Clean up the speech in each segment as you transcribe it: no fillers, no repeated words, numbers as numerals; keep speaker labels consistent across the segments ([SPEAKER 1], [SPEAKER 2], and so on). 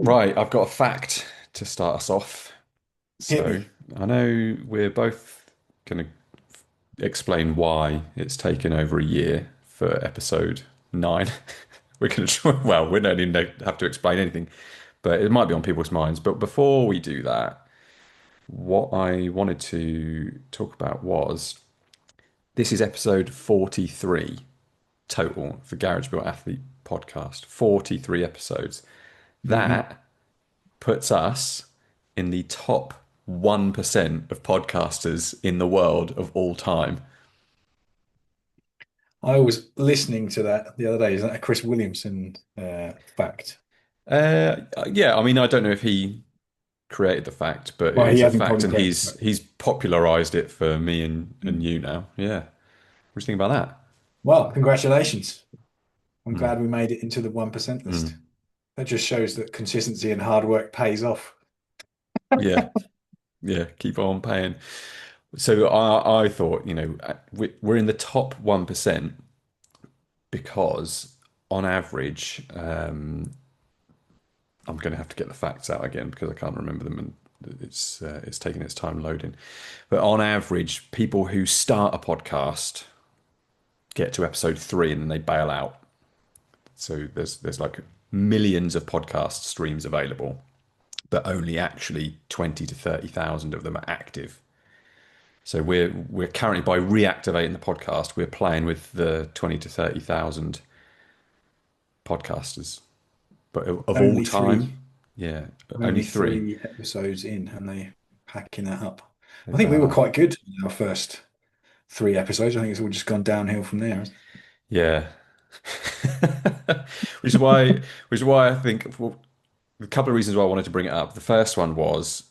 [SPEAKER 1] Right, I've got a fact to start us off.
[SPEAKER 2] Hit
[SPEAKER 1] So
[SPEAKER 2] me.
[SPEAKER 1] I know we're both going to explain why it's taken over a year for episode 9. We're going to try, well, we don't even have to explain anything, but it might be on people's minds. But before we do that, what I wanted to talk about was this is episode 43 total for Garage Built Athlete podcast. 43 episodes.
[SPEAKER 2] hmm
[SPEAKER 1] That puts us in the top 1% of podcasters in the world of all time.
[SPEAKER 2] I was listening to that the other day. Isn't that a Chris Williamson fact?
[SPEAKER 1] Yeah, I mean, I don't know if he created the fact, but it
[SPEAKER 2] Well, he
[SPEAKER 1] is a
[SPEAKER 2] hasn't
[SPEAKER 1] fact,
[SPEAKER 2] probably
[SPEAKER 1] and
[SPEAKER 2] created
[SPEAKER 1] he's
[SPEAKER 2] it.
[SPEAKER 1] he's popularized it for me and
[SPEAKER 2] Mm.
[SPEAKER 1] you now. Yeah, what do you think about that?
[SPEAKER 2] Well, congratulations. I'm
[SPEAKER 1] Mm,
[SPEAKER 2] glad we made it into the 1% list.
[SPEAKER 1] mm.
[SPEAKER 2] That just shows that consistency and hard work pays off.
[SPEAKER 1] Yeah, yeah, keep on paying. So I thought, we're in the top 1% because on average, I'm going to have to get the facts out again because I can't remember them, and it's taking its time loading. But on average, people who start a podcast get to episode 3 and then they bail out. So there's like millions of podcast streams available, but only actually 20 to 30,000 of them are active. So we're currently, by reactivating the podcast, we're playing with the 20 to 30,000 podcasters, but of all
[SPEAKER 2] Only
[SPEAKER 1] time,
[SPEAKER 2] three,
[SPEAKER 1] yeah, only
[SPEAKER 2] only
[SPEAKER 1] three.
[SPEAKER 2] three episodes in, and they packing that up.
[SPEAKER 1] They
[SPEAKER 2] I think we
[SPEAKER 1] bail
[SPEAKER 2] were
[SPEAKER 1] out.
[SPEAKER 2] quite good in our first three episodes. I think it's all just gone downhill from there, hasn't
[SPEAKER 1] Yeah. Which is why, which is why I think, well, a couple of reasons why I wanted to bring it up. The first one was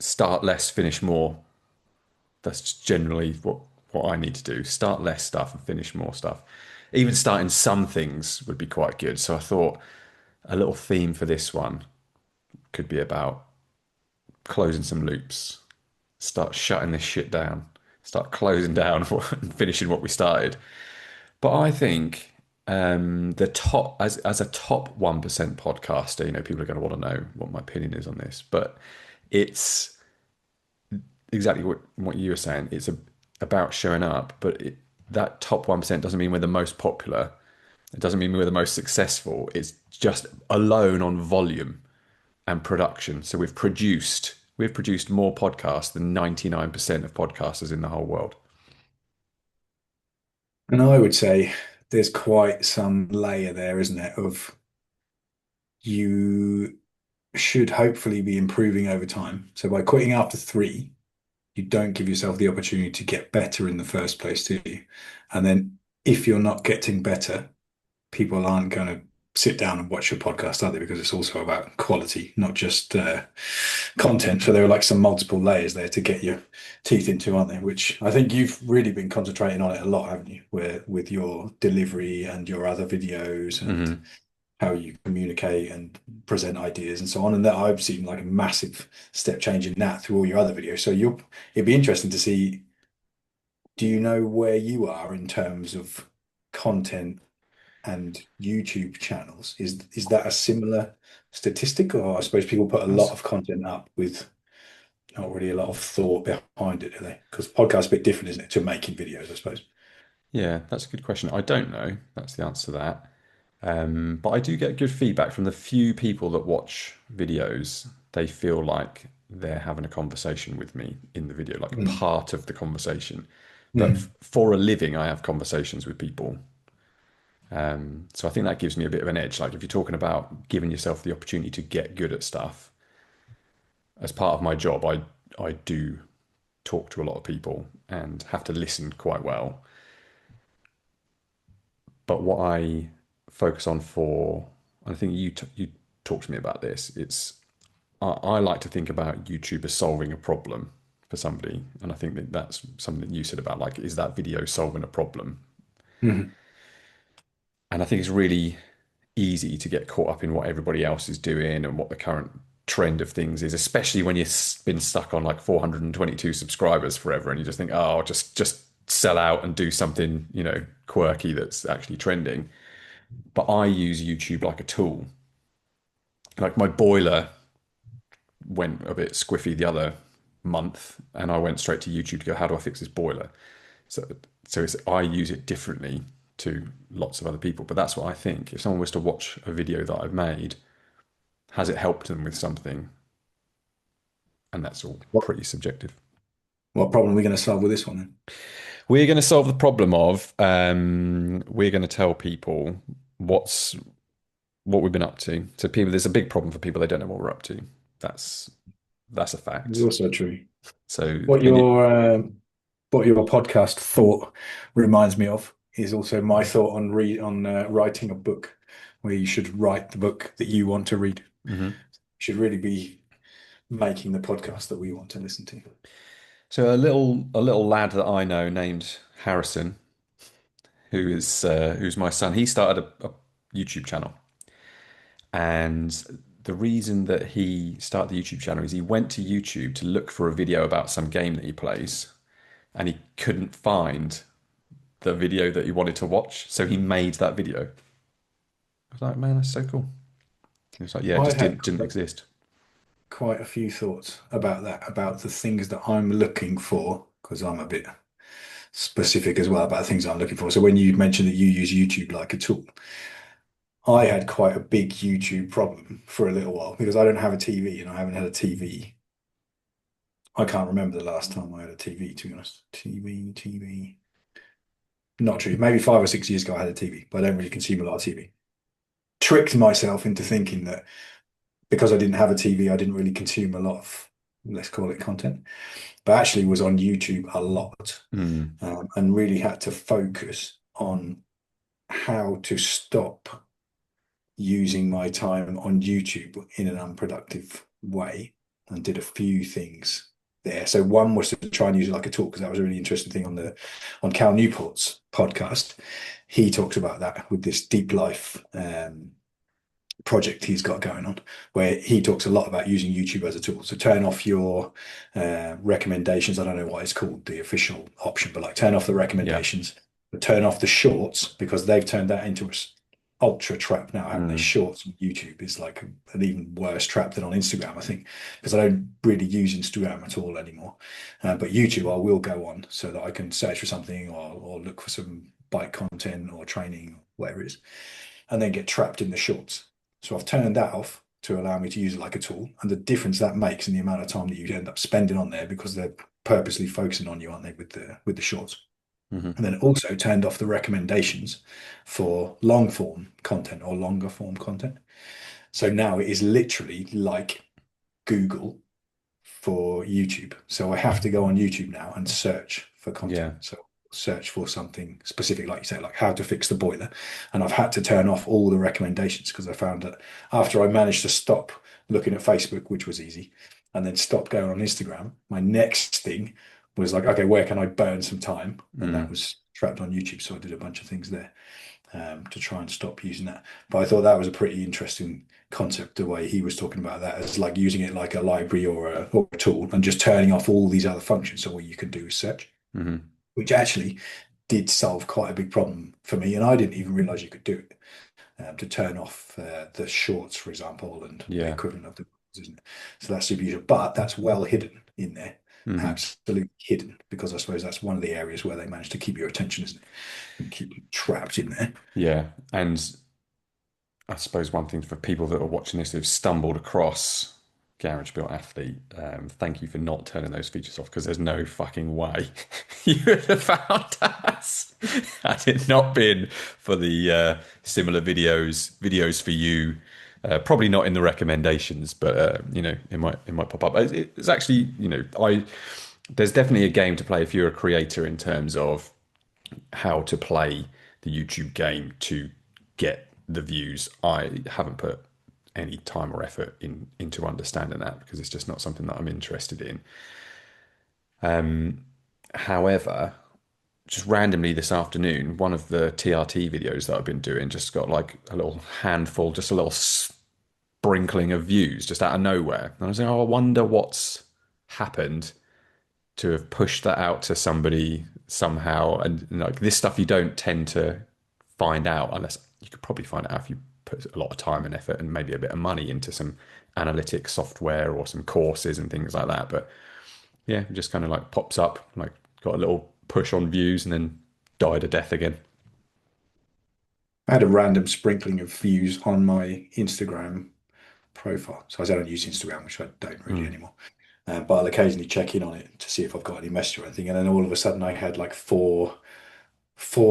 [SPEAKER 1] start less, finish more. That's generally what I need to do. Start less stuff and finish more stuff. Even starting some things would be quite good. So I thought a little theme for this one could be about closing some loops, start shutting this shit down, start closing down and finishing what we started. But I think the top, as a top 1% podcaster, people are going to want to know what my opinion is on this. But it's exactly what you were saying. It's about showing up, but that top 1% doesn't mean we're the most popular. It doesn't mean we're the most successful. It's just alone on volume and production. So we've produced more podcasts than 99% of podcasters in the whole world.
[SPEAKER 2] it? And I would say there's quite some layer there, isn't it, of you should hopefully be improving over time. So by quitting after three, you don't give yourself the opportunity to get better in the first place, do you? And then if you're not getting better, people aren't going to sit down and watch your podcast, are they? Because it's also about quality, not just content. So there are like some multiple layers there to get your teeth into, aren't there? Which I think you've really been concentrating on it a lot, haven't you? Where with your delivery and your other videos and
[SPEAKER 1] Hmm.
[SPEAKER 2] how you communicate and present ideas and so on. And that I've seen like a massive step change in that through all your other videos. So it'd be interesting to see, do you know where you are in terms of content and YouTube channels? Is that a similar statistic? Or I suppose people put a lot
[SPEAKER 1] That's
[SPEAKER 2] of content up with not really a lot of thought behind it, do they? Because podcast's a bit different, isn't it, to making videos, I suppose.
[SPEAKER 1] Yeah, that's a good question. I don't know. That's the answer to that. But I do get good feedback from the few people that watch videos. They feel like they're having a conversation with me in the video, like
[SPEAKER 2] Mm.
[SPEAKER 1] part of the conversation. But
[SPEAKER 2] Mm.
[SPEAKER 1] for a living, I have conversations with people. So I think that gives me a bit of an edge. Like if you're talking about giving yourself the opportunity to get good at stuff, as part of my job, I do talk to a lot of people and have to listen quite well. But what I focus on for, and I think you talked to me about this. I like to think about YouTube as solving a problem for somebody, and I think that that's something that you said about like, is that video solving a problem?
[SPEAKER 2] Mm.
[SPEAKER 1] And I think it's really easy to get caught up in what everybody else is doing and what the current trend of things is, especially when you've been stuck on like 422 subscribers forever, and you just think, oh, I'll just sell out and do something, quirky that's actually trending. But I use YouTube like a tool. like my boiler went a bit squiffy the other month, and I went straight to YouTube to go, how do I fix this boiler? So, I use it differently to lots of other people, but that's what I think. If someone was to watch a video that I've made, has it helped them with something? And that's all
[SPEAKER 2] What
[SPEAKER 1] pretty subjective.
[SPEAKER 2] what problem are we going to solve with this one then?
[SPEAKER 1] We're going to solve the problem of we're going to tell people what's what we've been up to. So people, there's a big problem for people. They don't know what we're up to. That's that's a
[SPEAKER 2] It's
[SPEAKER 1] fact.
[SPEAKER 2] also true.
[SPEAKER 1] So
[SPEAKER 2] What
[SPEAKER 1] in it,
[SPEAKER 2] your what your podcast thought reminds me of is also my thought on writing a book, where you should write the book that you want to read. You
[SPEAKER 1] Mhm.
[SPEAKER 2] should really be making the podcast that we want to listen to.
[SPEAKER 1] So a little lad that I know named Harrison, who's my son. He started a YouTube channel, and the reason that he started the YouTube channel is he went to YouTube to look for a video about some game that he plays, and he couldn't find the video that he wanted to watch, so he made that video. I was like, man, that's so cool. He was like, yeah, it
[SPEAKER 2] I've
[SPEAKER 1] just
[SPEAKER 2] had
[SPEAKER 1] didn't exist.
[SPEAKER 2] quite a few thoughts about that, about the things that I'm looking for, because I'm a bit specific as well about the things I'm looking for. So when you mentioned that you use YouTube like a tool, I had quite a big YouTube problem for a little while because I don't have a TV and I haven't had a TV. I can't remember the last time I had a TV, to be honest. TV. Not true. Maybe 5 or 6 years ago I had a TV, but I don't really consume a lot of TV. Tricked myself into thinking that because I didn't have a TV, I didn't really consume a lot of, let's call it, content, but actually was on YouTube a lot,
[SPEAKER 1] Mm,
[SPEAKER 2] and really had to focus on how to stop using my time on YouTube in an unproductive way, and did a few things there. So one was to try and use it like a tool, because that was a really interesting thing on Cal Newport's podcast. He talks about that with this deep life project he's got going on, where he talks a lot about using YouTube as a tool. So turn off your recommendations. I don't know what it's called, the official option, but like turn off the
[SPEAKER 1] yeah.
[SPEAKER 2] recommendations, but turn off the shorts, because they've turned that into a ultra trap now, haven't they?
[SPEAKER 1] Mm,
[SPEAKER 2] Shorts on YouTube is like an even worse trap than on Instagram, I think, because I don't really use Instagram at all anymore. But YouTube, I will go on so that I can search for something, or look for some bike content or training, whatever it is, and then get trapped in the shorts. So I've turned that off to allow me to use it like a tool, and the difference that makes in the amount of time that you end up spending on there, because they're purposely focusing on you, aren't they, with the shorts?
[SPEAKER 1] mhm.
[SPEAKER 2] And then also turned off the recommendations for long form content or longer form content. So now it is literally like Google for YouTube. So I have to go on YouTube now and search for content.
[SPEAKER 1] Yeah.
[SPEAKER 2] So search for something specific, like you say, like how to fix the boiler. And I've had to turn off all the recommendations, because I found that after I managed to stop looking at Facebook, which was easy, and then stop going on Instagram, my next thing was like, okay, where can I burn some time? And that
[SPEAKER 1] Mm,
[SPEAKER 2] was trapped on YouTube. So I did a bunch of things there, to try and stop using that. But I thought that was a pretty interesting concept, the way he was talking about that, as like using it like a library or a tool, and just turning off all these other functions. So what you can do is search,
[SPEAKER 1] mhm.
[SPEAKER 2] which actually did solve quite a big problem for me. And I didn't even realize you could do it, to turn off the shorts, for example, and the
[SPEAKER 1] Yeah.
[SPEAKER 2] equivalent of the, isn't it? So that's super useful, but that's well hidden in there.
[SPEAKER 1] Mhm.
[SPEAKER 2] Absolutely hidden, because I suppose that's one of the areas where they manage to keep your attention, isn't it? And keep you trapped in there.
[SPEAKER 1] Yeah. And I suppose one thing for people that are watching this who've stumbled across Garage Built Athlete, thank you for not turning those features off, because there's no fucking way you would have found us had it not been for the similar videos for you. Probably not in the recommendations, but it might pop up. It's actually, I there's definitely a game to play if you're a creator, in terms of how to play the YouTube game to get the views. I haven't put any time or effort into understanding that, because it's just not something that I'm interested in. However, just randomly this afternoon, one of the TRT videos that I've been doing just got like a little handful, just a little sprinkling of views just out of nowhere. And I was like, oh, I wonder what's happened to have pushed that out to somebody somehow. And like this stuff, you don't tend to find out, unless you could probably find out if you put a lot of time and effort and maybe a bit of money into some analytics software or some courses and things like that. But yeah, it just kind of like pops up, like got a little push on views and then died a death again.
[SPEAKER 2] I had a random sprinkling of views on my Instagram profile. So I don't use Instagram, which I don't really
[SPEAKER 1] Mm.
[SPEAKER 2] anymore. But I'll occasionally check in on it to see if I've got any message or anything. And then all of a sudden, I had like four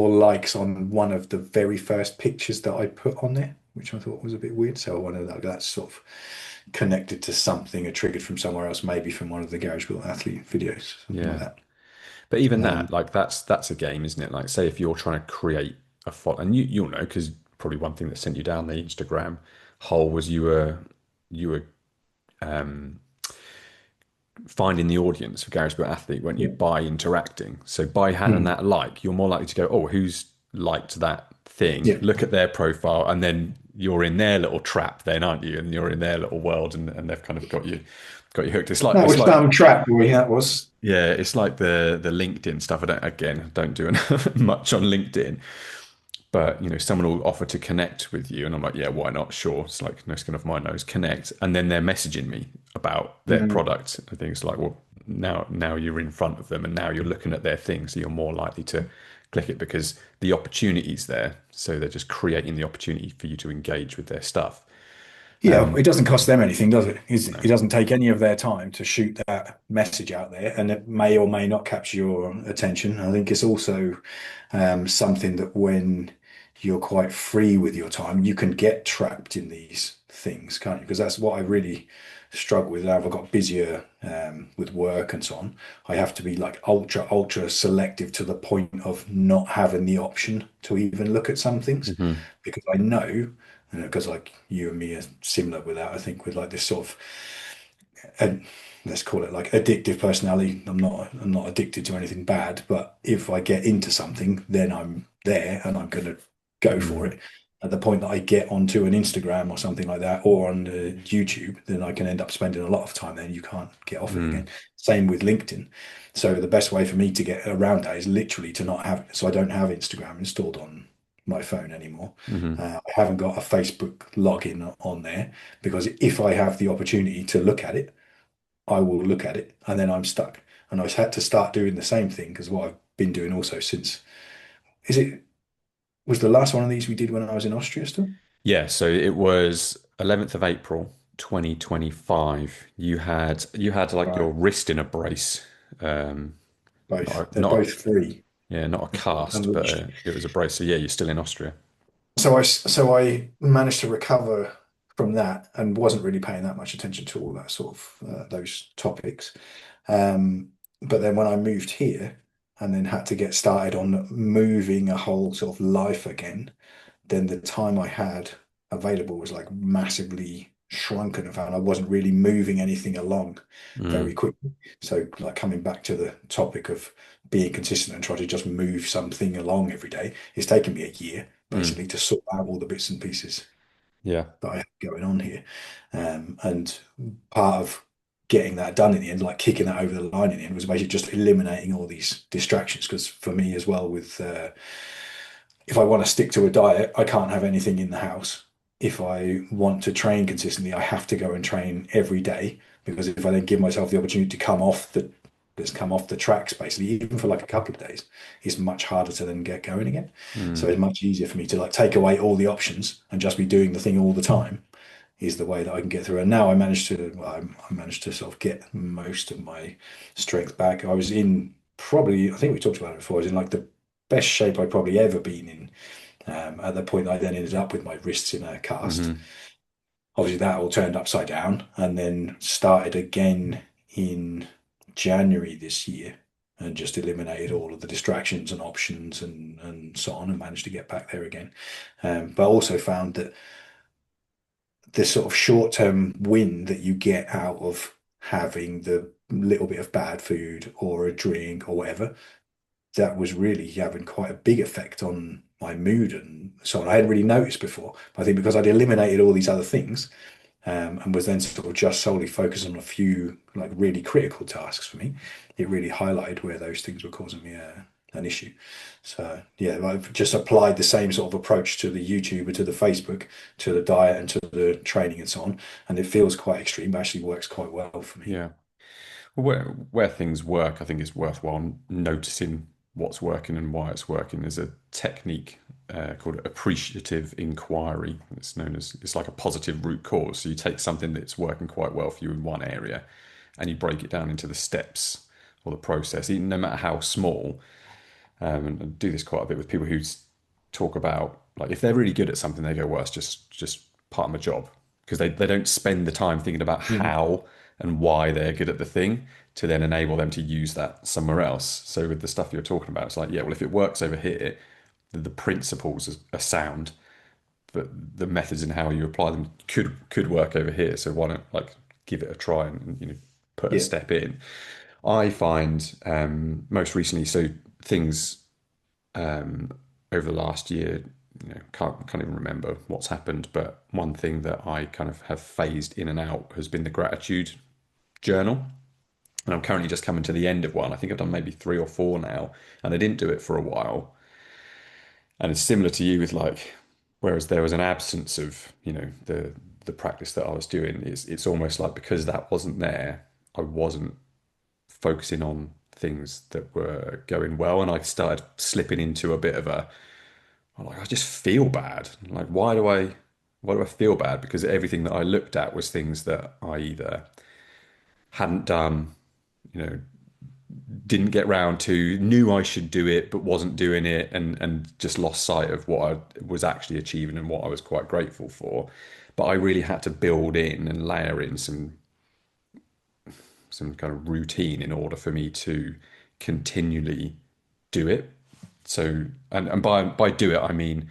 [SPEAKER 2] likes on one of the very first pictures that I put on there, which I thought was a bit weird. So I wonder that that's sort of connected to something or triggered from somewhere else, maybe from one of the Garage Built Athlete videos, something like
[SPEAKER 1] Yeah.
[SPEAKER 2] that.
[SPEAKER 1] But even
[SPEAKER 2] Um,
[SPEAKER 1] that, like that's a game, isn't it? Like say if you're trying to create a follow, and you'll know because probably one thing that sent you down the Instagram hole was you were finding the audience for Garage Built Athlete, weren't you,
[SPEAKER 2] yeah.
[SPEAKER 1] by interacting. So by having
[SPEAKER 2] Mm.
[SPEAKER 1] that like, you're more likely to go, oh, who's liked that thing?
[SPEAKER 2] Yeah.
[SPEAKER 1] Look at their profile, and then you're in their little trap, then, aren't you? And you're in their little world, and they've kind of got you hooked.
[SPEAKER 2] That
[SPEAKER 1] It's
[SPEAKER 2] was
[SPEAKER 1] like
[SPEAKER 2] some trap, boy. That was.
[SPEAKER 1] yeah, it's like the LinkedIn stuff. I don't do much on LinkedIn, but someone will offer to connect with you, and I'm like, yeah, why not? Sure. It's like no skin off my nose, connect, and then they're messaging me about their
[SPEAKER 2] Mm.
[SPEAKER 1] product. I think it's like, well, now you're in front of them, and now you're looking at their thing, so you're more likely to click it because the opportunity's there. So they're just creating the opportunity for you to engage with their stuff.
[SPEAKER 2] Yeah, it doesn't cost them anything, does it? It
[SPEAKER 1] No.
[SPEAKER 2] doesn't take any of their time to shoot that message out there, and it may or may not capture your attention. I think it's also something that when you're quite free with your time, you can get trapped in these things, can't you? Because that's what I really struggle with. Now I've got busier with work and so on. I have to be like ultra selective to the point of not having the option to even look at some things
[SPEAKER 1] Hmm.
[SPEAKER 2] because I know, because like you and me are similar with that, I think with like this sort of and let's call it like addictive personality. I'm not addicted to anything bad, but if I get into something, then I'm there and I'm going to go for
[SPEAKER 1] Mm.
[SPEAKER 2] it. At the point that I get onto an Instagram or something like that, or on YouTube, then I can end up spending a lot of time there and you can't get off it again.
[SPEAKER 1] Mm.
[SPEAKER 2] Same with LinkedIn. So the best way for me to get around that is literally to not have it. So I don't have Instagram installed on my phone anymore.
[SPEAKER 1] Hmm.
[SPEAKER 2] I haven't got a Facebook login on there because if I have the opportunity to look at it, I will look at it and then I'm stuck. And I've had to start doing the same thing because what I've been doing also since, is it, was the last one of these we did when I was in Austria still?
[SPEAKER 1] Yeah, so it was 11th of April 2025. You had like your
[SPEAKER 2] Right.
[SPEAKER 1] wrist in a brace. Um,
[SPEAKER 2] Both.
[SPEAKER 1] not a,
[SPEAKER 2] They're
[SPEAKER 1] not
[SPEAKER 2] both
[SPEAKER 1] a,
[SPEAKER 2] free.
[SPEAKER 1] yeah, not a cast, but
[SPEAKER 2] Unleashed.
[SPEAKER 1] it was a brace. So yeah, you're still in Austria.
[SPEAKER 2] So I managed to recover from that and wasn't really paying that much attention to all that sort of those topics. But then when I moved here and then had to get started on moving a whole sort of life again, then the time I had available was like massively shrunken and I wasn't really moving anything along very
[SPEAKER 1] Mm.
[SPEAKER 2] quickly. So like coming back to the topic of being consistent and try to just move something along every day, it's taken me a year
[SPEAKER 1] Mm.
[SPEAKER 2] basically to sort out all the bits and pieces
[SPEAKER 1] Yeah.
[SPEAKER 2] that I have going on here. And part of getting that done in the end, like kicking that over the line in the end, was basically just eliminating all these distractions. Because for me as well, with if I want to stick to a diet, I can't have anything in the house. If I want to train consistently, I have to go and train every day because if I then give myself the opportunity to come off the tracks, basically, even for like a couple of days, it's much harder to then get going again. So
[SPEAKER 1] Mm.
[SPEAKER 2] it's much easier for me to like take away all the options and just be doing the thing all the time is the way that I can get through. And now I managed to sort of get most of my strength back. I was in probably, I think we talked about it before, I was in like the best shape I'd probably ever been in. At the point I then ended up with my wrists in a cast.
[SPEAKER 1] Hmm.
[SPEAKER 2] Obviously, that all turned upside down and then started again in January this year and just eliminated all of the distractions and options and so on and managed to get back there again. But also found that the sort of short-term win that you get out of having the little bit of bad food or a drink or whatever, that was really having quite a big effect on my mood and so on. I hadn't really noticed before. But I think because I'd eliminated all these other things, and was then sort of just solely focused on a few like really critical tasks for me, it really highlighted where those things were causing me an issue. So yeah, I've just applied the same sort of approach to the YouTube, to the Facebook, to the diet, and to the training and so on. And it feels quite extreme, but actually works quite well for me.
[SPEAKER 1] Yeah. Where things work, I think it's worthwhile noticing what's working and why it's working. There's a technique called appreciative inquiry. It's like a positive root cause. So you take something that's working quite well for you in one area, and you break it down into the steps or the process, even no matter how small. And I do this quite a bit with people who talk about, like, if they're really good at something, they go, well, it's just part of my job, because they don't spend the time thinking about
[SPEAKER 2] Mhm.
[SPEAKER 1] how and why they're good at the thing to then enable them to use that somewhere else. So with the stuff you're talking about, it's like, yeah, well, if it works over here, the principles are sound, but the methods and how you apply them could work over here. So why not, like, give it a try and put a
[SPEAKER 2] Yeah.
[SPEAKER 1] step in. I find most recently, so things um, over the last year, can't even remember what's happened, but one thing that I kind of have phased in and out has been the gratitude journal. And I'm currently just coming to the end of one. I think I've done maybe three or four now, and I didn't do it for a while. And it's similar to you with, like, whereas there was an absence of, the practice that I was doing, it's almost like because that wasn't there, I wasn't focusing on things that were going well, and I started slipping into a bit of a, like, I just feel bad. Like, why do I feel bad? Because everything that I looked at was things that I either hadn't done, you know, didn't get round to, knew I should do it, but wasn't doing it, and just lost sight of what I was actually achieving and what I was quite grateful for. But I really had to build in and layer in some kind of routine in order for me to continually do it. So, and by do it, I mean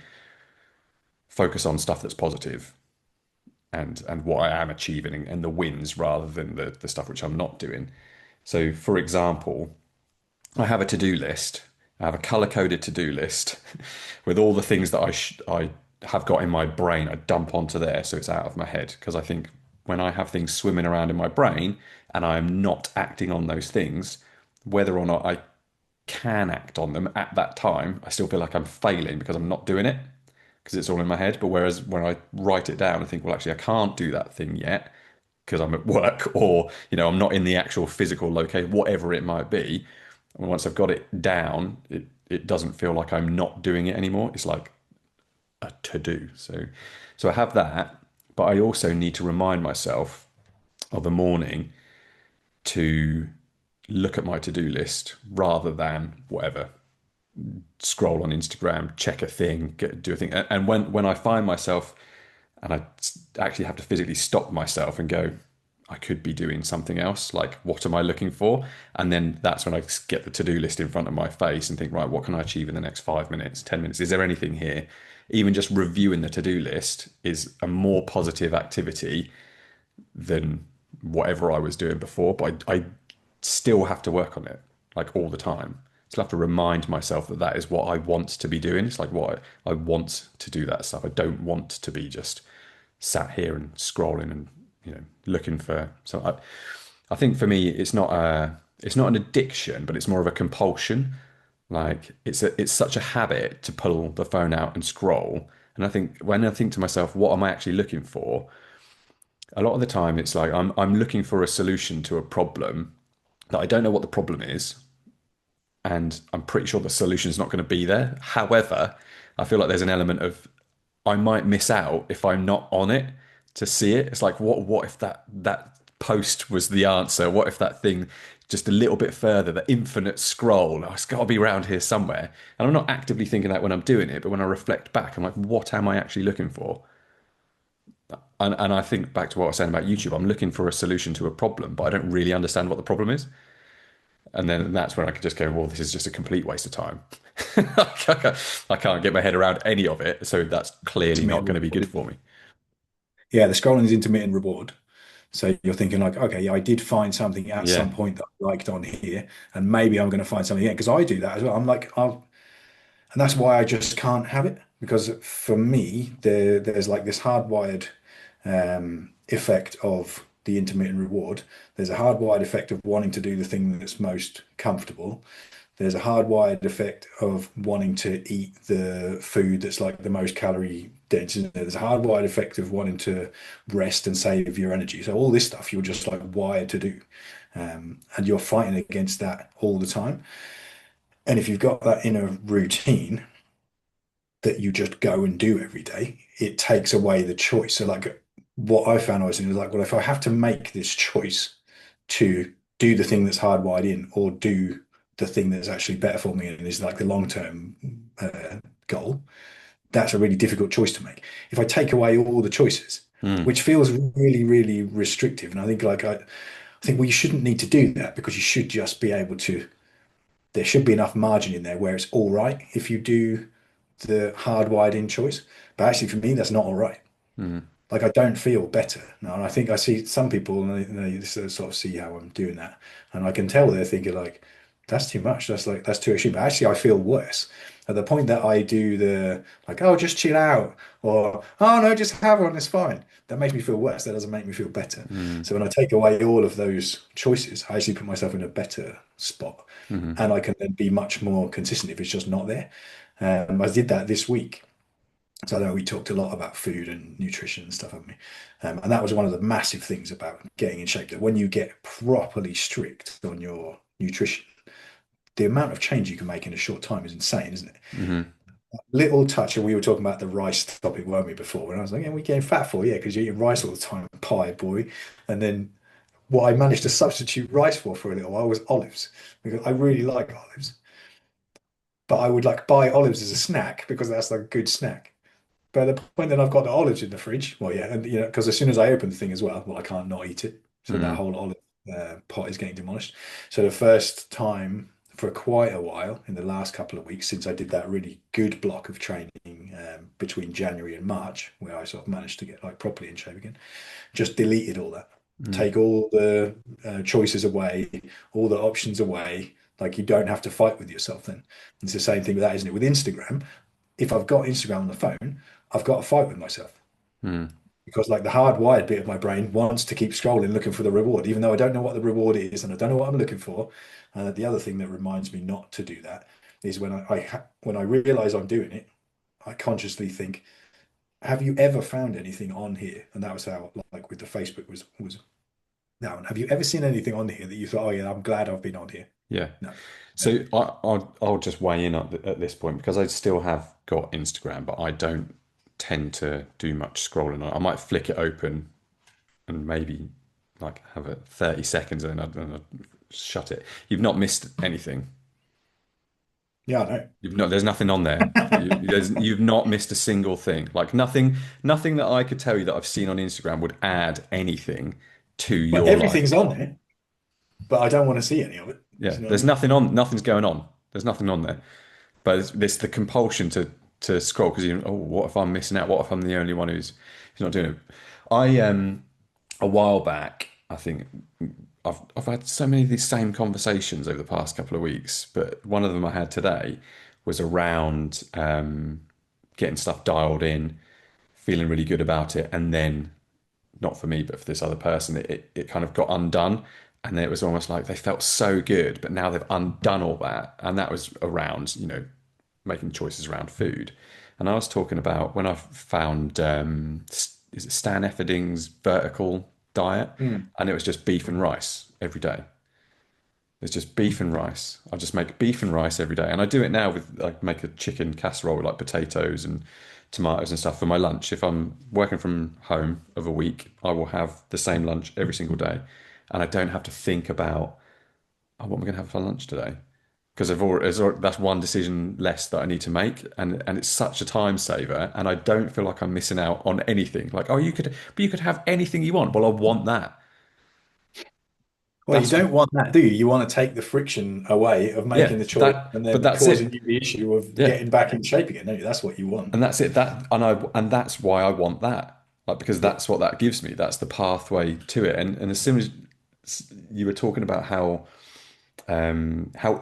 [SPEAKER 1] focus on stuff that's positive and what I am achieving, and the wins, rather than the stuff which I'm not doing. So, for example, I have a to-do list. I have a color-coded to-do list with all the things that I have got in my brain. I dump onto there so it's out of my head, because I think when I have things swimming around in my brain and I am not acting on those things, whether or not I can act on them at that time, I still feel like I'm failing because I'm not doing it, because it's all in my head. But whereas when I write it down, I think, well, actually, I can't do that thing yet because I'm at work, or I'm not in the actual physical location, whatever it might be. And once I've got it down, it doesn't feel like I'm not doing it anymore. It's like a to do. So I have that, but I also need to remind myself of a morning to look at my to do list rather than whatever, scroll on Instagram, check a thing, do a thing. And when I find myself, and I actually have to physically stop myself and go, I could be doing something else. Like, what am I looking for? And then that's when I get the to-do list in front of my face and think, right, what can I achieve in the next 5 minutes, 10 minutes? Is there anything here? Even just reviewing the to-do list is a more positive activity than whatever I was doing before. But I still have to work on it, like, all the time. Still have to remind myself that that is what I want to be doing. It's like, what I want to do that stuff. I don't want to be just sat here and scrolling and looking for. So I think for me, it's not an addiction, but it's more of a compulsion. Like, it's such a habit to pull the phone out and scroll. And I think when I think to myself, what am I actually looking for? A lot of the time, it's like I'm looking for a solution to a problem that I don't know what the problem is, and I'm pretty sure the solution is not going to be there. However, I feel like there's an element of, I might miss out if I'm not on it to see it. It's like, what if that post was the answer? What if that thing just a little bit further, the infinite scroll? Oh, it's got to be around here somewhere. And I'm not actively thinking that when I'm doing it, but when I reflect back, I'm like, what am I actually looking for? And I think back to what I was saying about YouTube. I'm looking for a solution to a problem, but I don't really understand what the problem is. And then that's when I could just go, well, this is just a complete waste of time. I can't get my head around any of it. So that's clearly not
[SPEAKER 2] Intermittent
[SPEAKER 1] going to be good
[SPEAKER 2] reward.
[SPEAKER 1] for me.
[SPEAKER 2] Yeah, the scrolling is intermittent reward. So you're thinking like, okay, yeah, I did find something at
[SPEAKER 1] Yeah.
[SPEAKER 2] some point that I liked on here, and maybe I'm going to find something again because I do that as well. I'm like, and that's why I just can't have it, because for me, there's like this hardwired effect of the intermittent reward. There's a hardwired effect of wanting to do the thing that's most comfortable. There's a hardwired effect of wanting to eat the food that's like the most calorie dense, isn't there? There's a hardwired effect of wanting to rest and save your energy. So all this stuff you're just like wired to do. And you're fighting against that all the time. And if you've got that in a routine that you just go and do every day, it takes away the choice. So like what I found I was in was like, well, if I have to make this choice to do the thing that's hardwired in or do the thing that's actually better for me and is like the long-term goal, that's a really difficult choice to make. If I take away all the choices,
[SPEAKER 1] Mm.
[SPEAKER 2] which feels really, really restrictive, and I think I think well, you shouldn't need to do that because you should just be able to. There should be enough margin in there where it's all right if you do the hardwired in choice. But actually, for me, that's not all right.
[SPEAKER 1] Mm.
[SPEAKER 2] Like I don't feel better now, and I think I see some people and they sort of see how I'm doing that, and I can tell they're thinking like, "That's too much. That's too extreme." But actually, I feel worse at the point that I do the like, "Oh, just chill out," or "Oh no, just have one. It's fine." That makes me feel worse. That doesn't make me feel better.
[SPEAKER 1] Mm.
[SPEAKER 2] So when I take away all of those choices, I actually put myself in a better spot,
[SPEAKER 1] Mm.
[SPEAKER 2] and I can then be much more consistent if it's just not there. I did that this week. So I know we talked a lot about food and nutrition and stuff, haven't we? And that was one of the massive things about getting in shape, that when you get properly strict on your nutrition, the amount of change you can make in a short time is insane, isn't it?
[SPEAKER 1] Mm.
[SPEAKER 2] Little touch, and we were talking about the rice topic, weren't we, before? And I was like, yeah, we getting fat for, yeah, because you're eating rice all the time, pie boy. And then what I managed to substitute rice for a little while was olives, because I really like olives. But I would like buy olives as a snack because that's like a good snack. But at the point that I've got the olives in the fridge, well, yeah, and because as soon as I open the thing as well, I can't not eat it. So that
[SPEAKER 1] Mm.
[SPEAKER 2] whole olive pot is getting demolished. So the first time for quite a while in the last couple of weeks since I did that really good block of training between January and March, where I sort of managed to get like properly in shape again, just deleted all that.
[SPEAKER 1] Mm.
[SPEAKER 2] Take all the choices away, all the options away. Like you don't have to fight with yourself then. It's the same thing with that, isn't it? With Instagram, if I've got Instagram on the phone, I've got to fight with myself
[SPEAKER 1] Mm.
[SPEAKER 2] because like the hardwired bit of my brain wants to keep scrolling looking for the reward, even though I don't know what the reward is and I don't know what I'm looking for. The other thing that reminds me not to do that is when when I realize I'm doing it, I consciously think, have you ever found anything on here? And that was how like with the Facebook was that one. Have you ever seen anything on here that you thought, oh yeah, I'm glad I've been on here?
[SPEAKER 1] Yeah.
[SPEAKER 2] No,
[SPEAKER 1] So
[SPEAKER 2] never.
[SPEAKER 1] I'll just weigh in at this point because I still have got Instagram, but I don't tend to do much scrolling. I might flick it open and maybe like have it 30 seconds and then I'd shut it. You've not missed anything.
[SPEAKER 2] Yeah,
[SPEAKER 1] You've not, there's nothing on there.
[SPEAKER 2] I know.
[SPEAKER 1] You've not missed a single thing. Like nothing that I could tell you that I've seen on Instagram would add anything to
[SPEAKER 2] Well,
[SPEAKER 1] your life.
[SPEAKER 2] everything's on there, but I don't want to see any of it. Do
[SPEAKER 1] Yeah,
[SPEAKER 2] you know what I
[SPEAKER 1] there's
[SPEAKER 2] mean?
[SPEAKER 1] nothing on, nothing's going on. There's nothing on there. But it's the compulsion to scroll because you, oh, what if I'm missing out? What if I'm the only one who's not doing it? I a while back, I think I've had so many of these same conversations over the past couple of weeks, but one of them I had today was around getting stuff dialed in, feeling really good about it, and then not for me, but for this other person, it kind of got undone. And then it was almost like they felt so good, but now they've undone all that. And that was around, making choices around food. And I was talking about when I found, is it Stan Efferding's vertical diet?
[SPEAKER 2] Mm.
[SPEAKER 1] And it was just beef and rice every day. It's just beef and rice. I just make beef and rice every day, and I do it now with I make a chicken casserole with like potatoes and tomatoes and stuff for my lunch. If I'm working from home of a week, I will have the same lunch every single day, and I don't have to think about oh, what am I going to have for lunch today because that's one decision less that I need to make, and it's such a time saver, and I don't feel like I'm missing out on anything. Like oh, but you could have anything you want. Well, I want that.
[SPEAKER 2] Well, you
[SPEAKER 1] That's
[SPEAKER 2] don't want that, do you? You want to take the friction away of
[SPEAKER 1] yeah,
[SPEAKER 2] making the choice and
[SPEAKER 1] but
[SPEAKER 2] then
[SPEAKER 1] that's
[SPEAKER 2] causing
[SPEAKER 1] it.
[SPEAKER 2] you the issue of
[SPEAKER 1] Yeah.
[SPEAKER 2] getting back in shape again, don't you? That's what you want.
[SPEAKER 1] And that's it. And that's why I want that. Like because
[SPEAKER 2] Yeah.
[SPEAKER 1] that's what that gives me. That's the pathway to it. And as soon as you were talking about how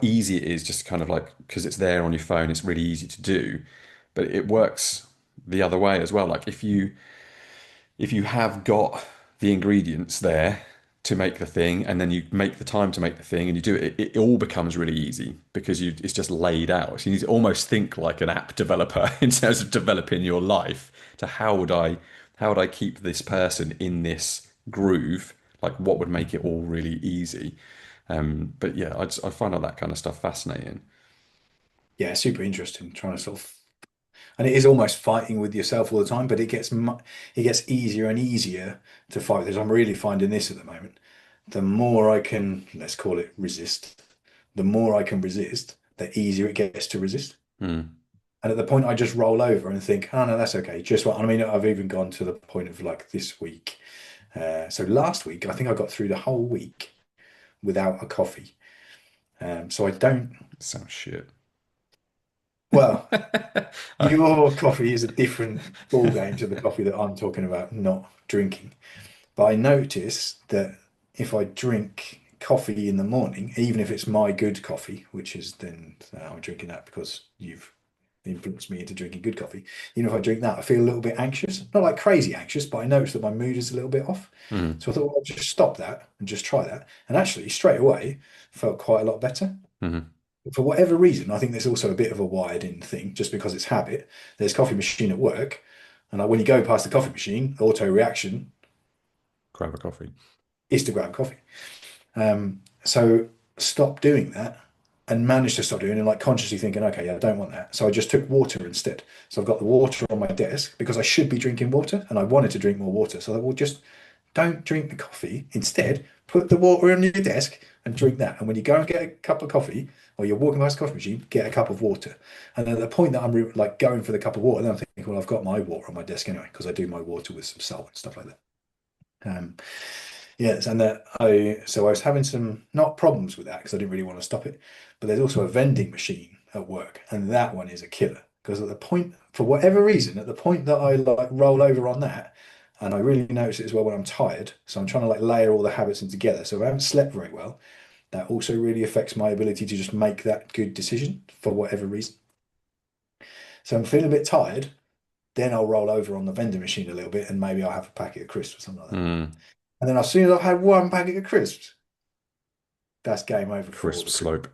[SPEAKER 1] easy it is, just kind of like because it's there on your phone, it's really easy to do. But it works the other way as well. Like if you have got the ingredients there, to make the thing, and then you make the time to make the thing, and you do it. It all becomes really easy because it's just laid out. So you need to almost think like an app developer in terms of developing your life. To how would I keep this person in this groove? Like what would make it all really easy? But yeah, I find all that kind of stuff fascinating.
[SPEAKER 2] Yeah, super interesting. Trying to sort of, and it is almost fighting with yourself all the time, but it gets easier and easier to fight with this. I'm really finding this at the moment. The more I can, let's call it resist, the more I can resist, the easier it gets to resist.
[SPEAKER 1] Mm.
[SPEAKER 2] And at the point I just roll over and think, oh no, that's okay. Just what I mean, I've even gone to the point of like this week. So last week, I think I got through the whole week without a coffee. So I don't,
[SPEAKER 1] Sounds shit.
[SPEAKER 2] well, your coffee is a different ball game to the coffee that I'm talking about, not drinking. But I notice that if I drink coffee in the morning, even if it's my good coffee, which is then I'm drinking that because you've influenced me into drinking good coffee. Even if I drink that, I feel a little bit anxious. Not like crazy anxious, but I notice that my mood is a little bit off.
[SPEAKER 1] Mm.
[SPEAKER 2] So I thought, well, I'll just stop that and just try that. And actually, straight away, felt quite a lot better.
[SPEAKER 1] Hmm.
[SPEAKER 2] For whatever reason, I think there's also a bit of a wired in thing, just because it's habit. There's coffee machine at work, and like when you go past the coffee machine, auto reaction
[SPEAKER 1] Grab a coffee.
[SPEAKER 2] is to grab coffee. So stop doing that and managed to stop doing it, and like consciously thinking, okay, yeah, I don't want that. So I just took water instead. So I've got the water on my desk because I should be drinking water and I wanted to drink more water. So I thought, well, just don't drink the coffee. Instead, put the water on your desk and drink that. And when you go and get a cup of coffee or you're walking past the coffee machine, get a cup of water. And at the point that I'm like going for the cup of water, then I'm thinking, well, I've got my water on my desk anyway because I do my water with some salt and stuff like that. Um, Yes, and that I was having some not problems with that because I didn't really want to stop it, but there's also a vending machine at work, and that one is a killer because at the point, for whatever reason, at the point that I like roll over on that, and I really notice it as well when I'm tired, so I'm trying to like layer all the habits in together. So if I haven't slept very well, that also really affects my ability to just make that good decision for whatever reason. So I'm feeling a bit tired, then I'll roll over on the vending machine a little bit, and maybe I'll have a packet of crisps or something like that.
[SPEAKER 1] Mm.
[SPEAKER 2] And then as soon as I've had one packet of crisps, that's game over for all
[SPEAKER 1] Crisp
[SPEAKER 2] the crisps.
[SPEAKER 1] slope.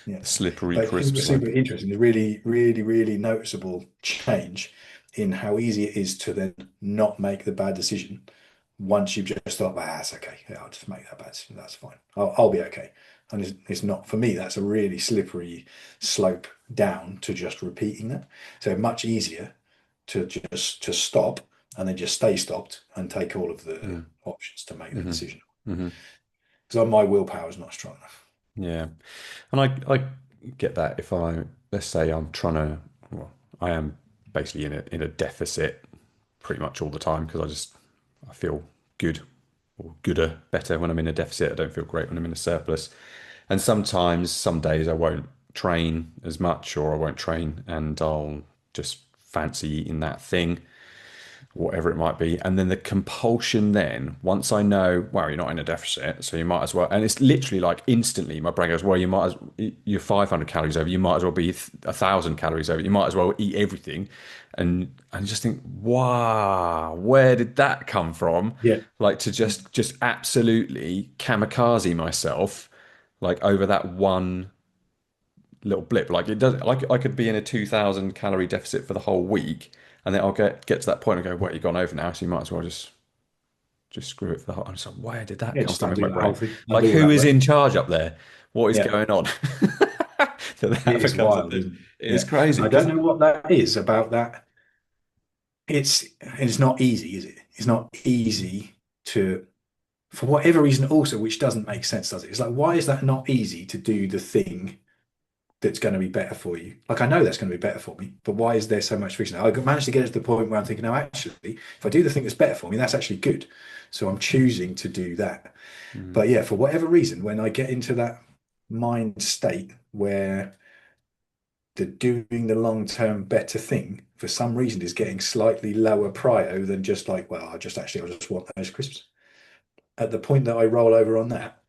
[SPEAKER 2] Yeah.
[SPEAKER 1] The slippery
[SPEAKER 2] But
[SPEAKER 1] crisp
[SPEAKER 2] super, super
[SPEAKER 1] slope.
[SPEAKER 2] interesting. There's really, really, really noticeable change in how easy it is to then not make the bad decision once you've just thought, well, that's okay. Yeah, I'll just make that bad decision. That's fine. I'll be okay. And it's not, for me, that's a really slippery slope down to just repeating that. So much easier to just to stop and then just stay stopped and take all of the
[SPEAKER 1] Mm.
[SPEAKER 2] options to make the
[SPEAKER 1] Hmm.
[SPEAKER 2] decision.
[SPEAKER 1] Hmm.
[SPEAKER 2] Because my willpower is not strong enough.
[SPEAKER 1] Yeah. And I get that if let's say I'm trying to, well, I am basically in a deficit pretty much all the time because I feel good or gooder, better when I'm in a deficit. I don't feel great when I'm in a surplus. And sometimes, some days I won't train as much or I won't train and I'll just fancy eating that thing, whatever it might be. And then the compulsion then, once I know, wow, you're not in a deficit, so you might as well. And it's literally like instantly my brain goes, well, you're 500 calories over, you might as well be 1,000 calories over, you might as well eat everything. And just think, wow, where did that come from?
[SPEAKER 2] Yeah.
[SPEAKER 1] Like to just absolutely kamikaze myself like over that one little blip. Like it does. Like I could be in a 2,000 calorie deficit for the whole week, and then I'll get to that point and go, "What, you've gone over now, so you might as well just screw it for the whole." I'm just like, where did that
[SPEAKER 2] Yeah,
[SPEAKER 1] come
[SPEAKER 2] just
[SPEAKER 1] from in my
[SPEAKER 2] undo that whole
[SPEAKER 1] brain?
[SPEAKER 2] thing.
[SPEAKER 1] Like,
[SPEAKER 2] Undo all
[SPEAKER 1] who
[SPEAKER 2] that
[SPEAKER 1] is
[SPEAKER 2] work.
[SPEAKER 1] in charge up there? What is
[SPEAKER 2] Yeah.
[SPEAKER 1] going on? That
[SPEAKER 2] It
[SPEAKER 1] that
[SPEAKER 2] is
[SPEAKER 1] becomes a
[SPEAKER 2] wild,
[SPEAKER 1] thing.
[SPEAKER 2] isn't it?
[SPEAKER 1] It's
[SPEAKER 2] Yeah.
[SPEAKER 1] crazy
[SPEAKER 2] I don't
[SPEAKER 1] because
[SPEAKER 2] know what that is about that. It's not easy, is it? It's not easy to, for whatever reason, also, which doesn't make sense, does it? It's like, why is that not easy to do the thing that's going to be better for you? Like, I know that's going to be better for me, but why is there so much friction? I managed to get to the point where I'm thinking, no, actually, if I do the thing that's better for me, that's actually good. So I'm choosing to do that.
[SPEAKER 1] mm,
[SPEAKER 2] But yeah, for whatever reason, when I get into that mind state where the doing the long term better thing for some reason is getting slightly lower prio than just like, well, I'll just want those crisps. At the point that I roll over on that,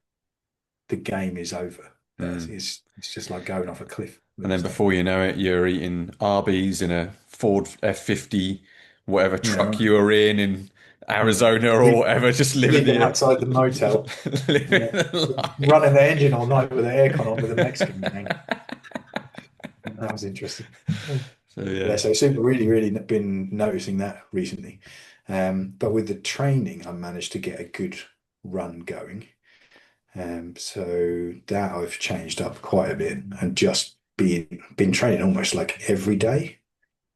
[SPEAKER 2] the game is over.
[SPEAKER 1] mm.
[SPEAKER 2] It's just like going off a cliff the
[SPEAKER 1] And then
[SPEAKER 2] next day.
[SPEAKER 1] before you know it, you're eating Arby's in a Ford F50, whatever
[SPEAKER 2] Yeah,
[SPEAKER 1] truck
[SPEAKER 2] right.
[SPEAKER 1] you were in Arizona or
[SPEAKER 2] Sleep,
[SPEAKER 1] whatever, just living
[SPEAKER 2] sleeping
[SPEAKER 1] the
[SPEAKER 2] outside the motel,
[SPEAKER 1] living
[SPEAKER 2] yeah,
[SPEAKER 1] the life.
[SPEAKER 2] running the engine all night with the aircon on with a Mexican gang. That was interesting.
[SPEAKER 1] So
[SPEAKER 2] Yeah,
[SPEAKER 1] yeah.
[SPEAKER 2] so super really been noticing that recently. But with the training, I managed to get a good run going. So that I've changed up quite a bit and just been training almost like every day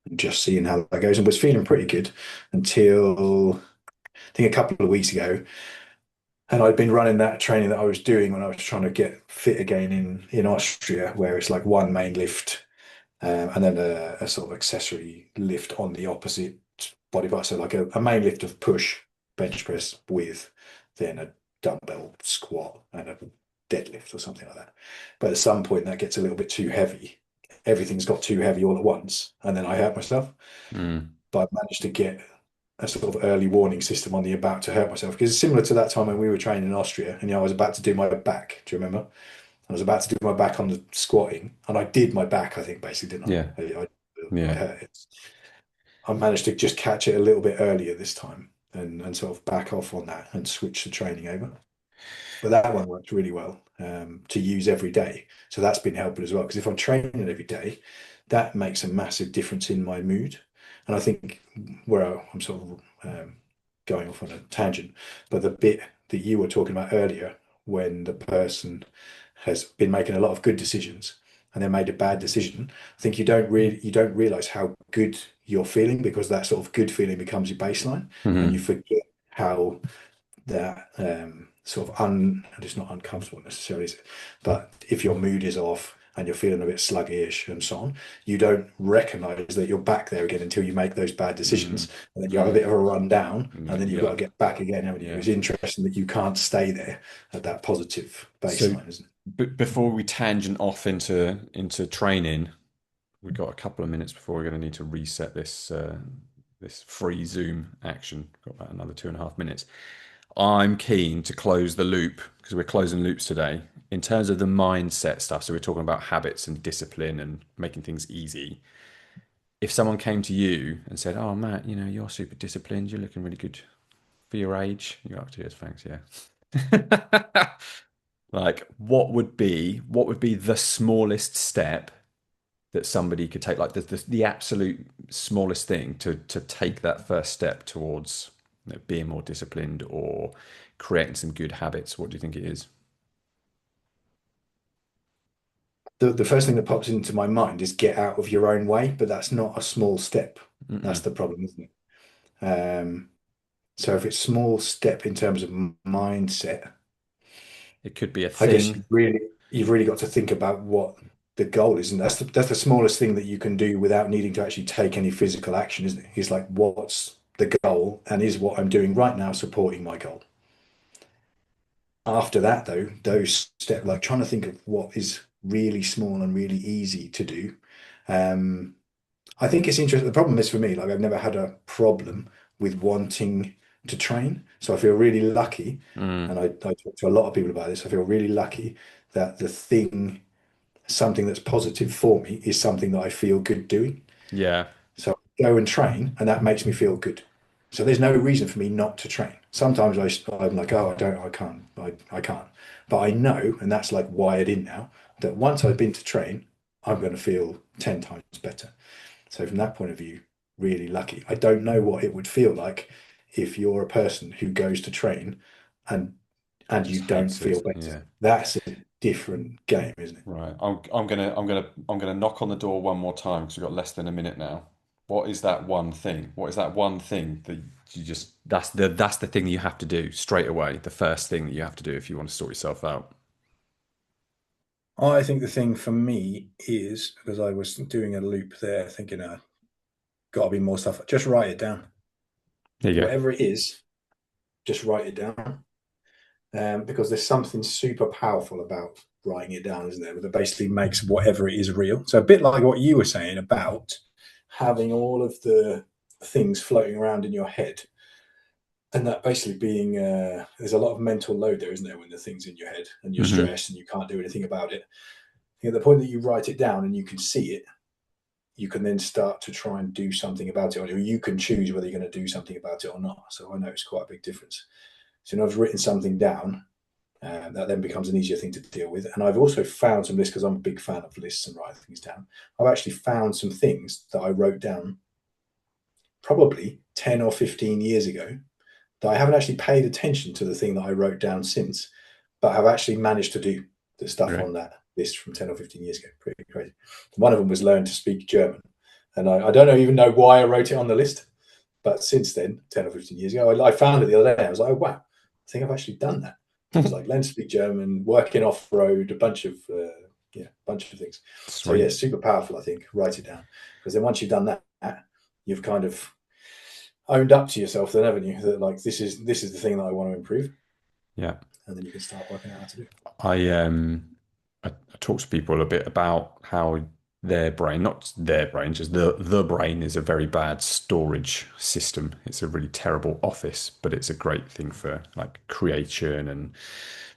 [SPEAKER 2] and just seeing how that goes and was feeling pretty good until I think a couple of weeks ago. And I'd been running that training that I was doing when I was trying to get fit again in Austria, where it's like one main lift and then a sort of accessory lift on the opposite body part. So like a main lift of push, bench press with then a dumbbell squat and a deadlift or something like that. But at some point that gets a little bit too heavy. Everything's got too heavy all at once, and then I hurt myself.
[SPEAKER 1] Mm.
[SPEAKER 2] But I managed to get a sort of early warning system on the about to hurt myself because it's similar to that time when we were training in Austria, and I was about to do my back. Do you remember? I was about to do my back on the squatting, and I did my back, I think, basically, didn't
[SPEAKER 1] Yeah.
[SPEAKER 2] I? I
[SPEAKER 1] Yeah.
[SPEAKER 2] hurt it. I managed to just catch it a little bit earlier this time and sort of back off on that and switch the training over. But that one worked really well to use every day. So that's been helpful as well. Because if I'm training every day, that makes a massive difference in my mood. And I think where I'm sort of going off on a tangent, but the bit that you were talking about earlier, when the person has been making a lot of good decisions and then made a bad decision, I think you don't realize how good you're feeling because that sort of good feeling becomes your baseline, and you
[SPEAKER 1] Hmm.
[SPEAKER 2] forget how that sort of it's not uncomfortable necessarily, is it? But if your mood is off and you're feeling a bit sluggish and so on, you don't recognize that you're back there again until you make those bad decisions,
[SPEAKER 1] Mm.
[SPEAKER 2] and then you have a
[SPEAKER 1] Mm.
[SPEAKER 2] bit of a run down,
[SPEAKER 1] Yeah.
[SPEAKER 2] and then you've got
[SPEAKER 1] Yeah.
[SPEAKER 2] to get back again, haven't you?
[SPEAKER 1] Yeah.
[SPEAKER 2] It's interesting that you can't stay there at that positive
[SPEAKER 1] So
[SPEAKER 2] baseline, isn't
[SPEAKER 1] before we tangent off into training, we've got a couple of minutes before we're going to need to reset this free Zoom action. Got about another 2.5 minutes. I'm keen to close the loop because we're closing loops today in terms of the mindset stuff. So we're talking about habits and discipline and making things easy. If someone came to you and said, "Oh, Matt, you're super disciplined. You're looking really good for your age." You're up to it. Thanks. Yeah. Like, what would be the smallest step that somebody could take, like the absolute smallest thing to take that first step towards being more disciplined or creating some good habits? What do you think it is?
[SPEAKER 2] it? The first thing that pops into my mind is get out of your own way, but that's not a small step. That's
[SPEAKER 1] Mm-mm.
[SPEAKER 2] the problem, isn't it? So if it's small step in terms of mindset,
[SPEAKER 1] It could be a
[SPEAKER 2] I guess
[SPEAKER 1] thing.
[SPEAKER 2] you've really got to think about what the goal is, and that's the smallest thing that you can do without needing to actually take any physical action, isn't it? It's like what's the goal, and is what I'm doing right now supporting my goal? After that, though, those steps, like trying to think of what is really small and really easy to do. Um, I think it's interesting. The problem is for me, like I've never had a problem with wanting to train. So I feel really lucky.
[SPEAKER 1] Mm,
[SPEAKER 2] And I talk to a lot of people about this. I feel really lucky that something that's positive for me is something that I feel good doing.
[SPEAKER 1] yeah.
[SPEAKER 2] So I go and train and that makes me feel good. So there's no reason for me not to train. Sometimes I'm like, oh, I can't, I can't. But I know, and that's like wired in now, that once I've been to train, I'm going to feel 10 times better. So from that point of view, really lucky. I don't know what it would feel like if you're a person who goes to train and you
[SPEAKER 1] Just
[SPEAKER 2] don't
[SPEAKER 1] hates
[SPEAKER 2] feel
[SPEAKER 1] it.
[SPEAKER 2] better.
[SPEAKER 1] Yeah.
[SPEAKER 2] That's a different game, isn't it?
[SPEAKER 1] Right. I'm gonna knock on the door one more time because we've got less than a minute now. What is that one thing? What is that one thing that you just that's the thing you have to do straight away, the first thing that you have to do if you want to sort yourself out.
[SPEAKER 2] I think the thing for me is because I was doing a loop there, thinking, got to be more stuff. Just write it down.
[SPEAKER 1] There you go.
[SPEAKER 2] Whatever it is, just write it down. Because there's something super powerful about writing it down, isn't there? That basically makes whatever it is real. So a bit like what you were saying about having all of the things floating around in your head, and that basically being there's a lot of mental load there, isn't there, when the things in your head and you're
[SPEAKER 1] Hmm.
[SPEAKER 2] stressed and you can't do anything about it. I think at the point that you write it down and you can see it, you can then start to try and do something about it, or you can choose whether you're going to do something about it or not. So I know it's quite a big difference. So when I've written something down, that then becomes an easier thing to deal with. And I've also found some lists because I'm a big fan of lists and writing things down. I've actually found some things that I wrote down probably 10 or 15 years ago that I haven't actually paid attention to the thing that I wrote down since, but have actually managed to do the stuff
[SPEAKER 1] Right.
[SPEAKER 2] on that list from 10 or 15 years ago. Pretty crazy. One of them was learn to speak German. And I don't even know why I wrote it on the list. But since then, 10 or 15 years ago, I found it the other day. I was like, oh, wow, I think I've actually done that. So it was like learn to speak German, working off road, a bunch of things. So yeah,
[SPEAKER 1] Sweet.
[SPEAKER 2] super powerful. I think write it down because then once you've done that, you've kind of owned up to yourself, then haven't you? That like this is the thing that I want to improve,
[SPEAKER 1] Yeah.
[SPEAKER 2] and then you can start working out how to do it.
[SPEAKER 1] I talk to people a bit about how their brain, not their brain, just the brain is a very bad storage system. It's a really terrible office, but it's a great thing for like creation and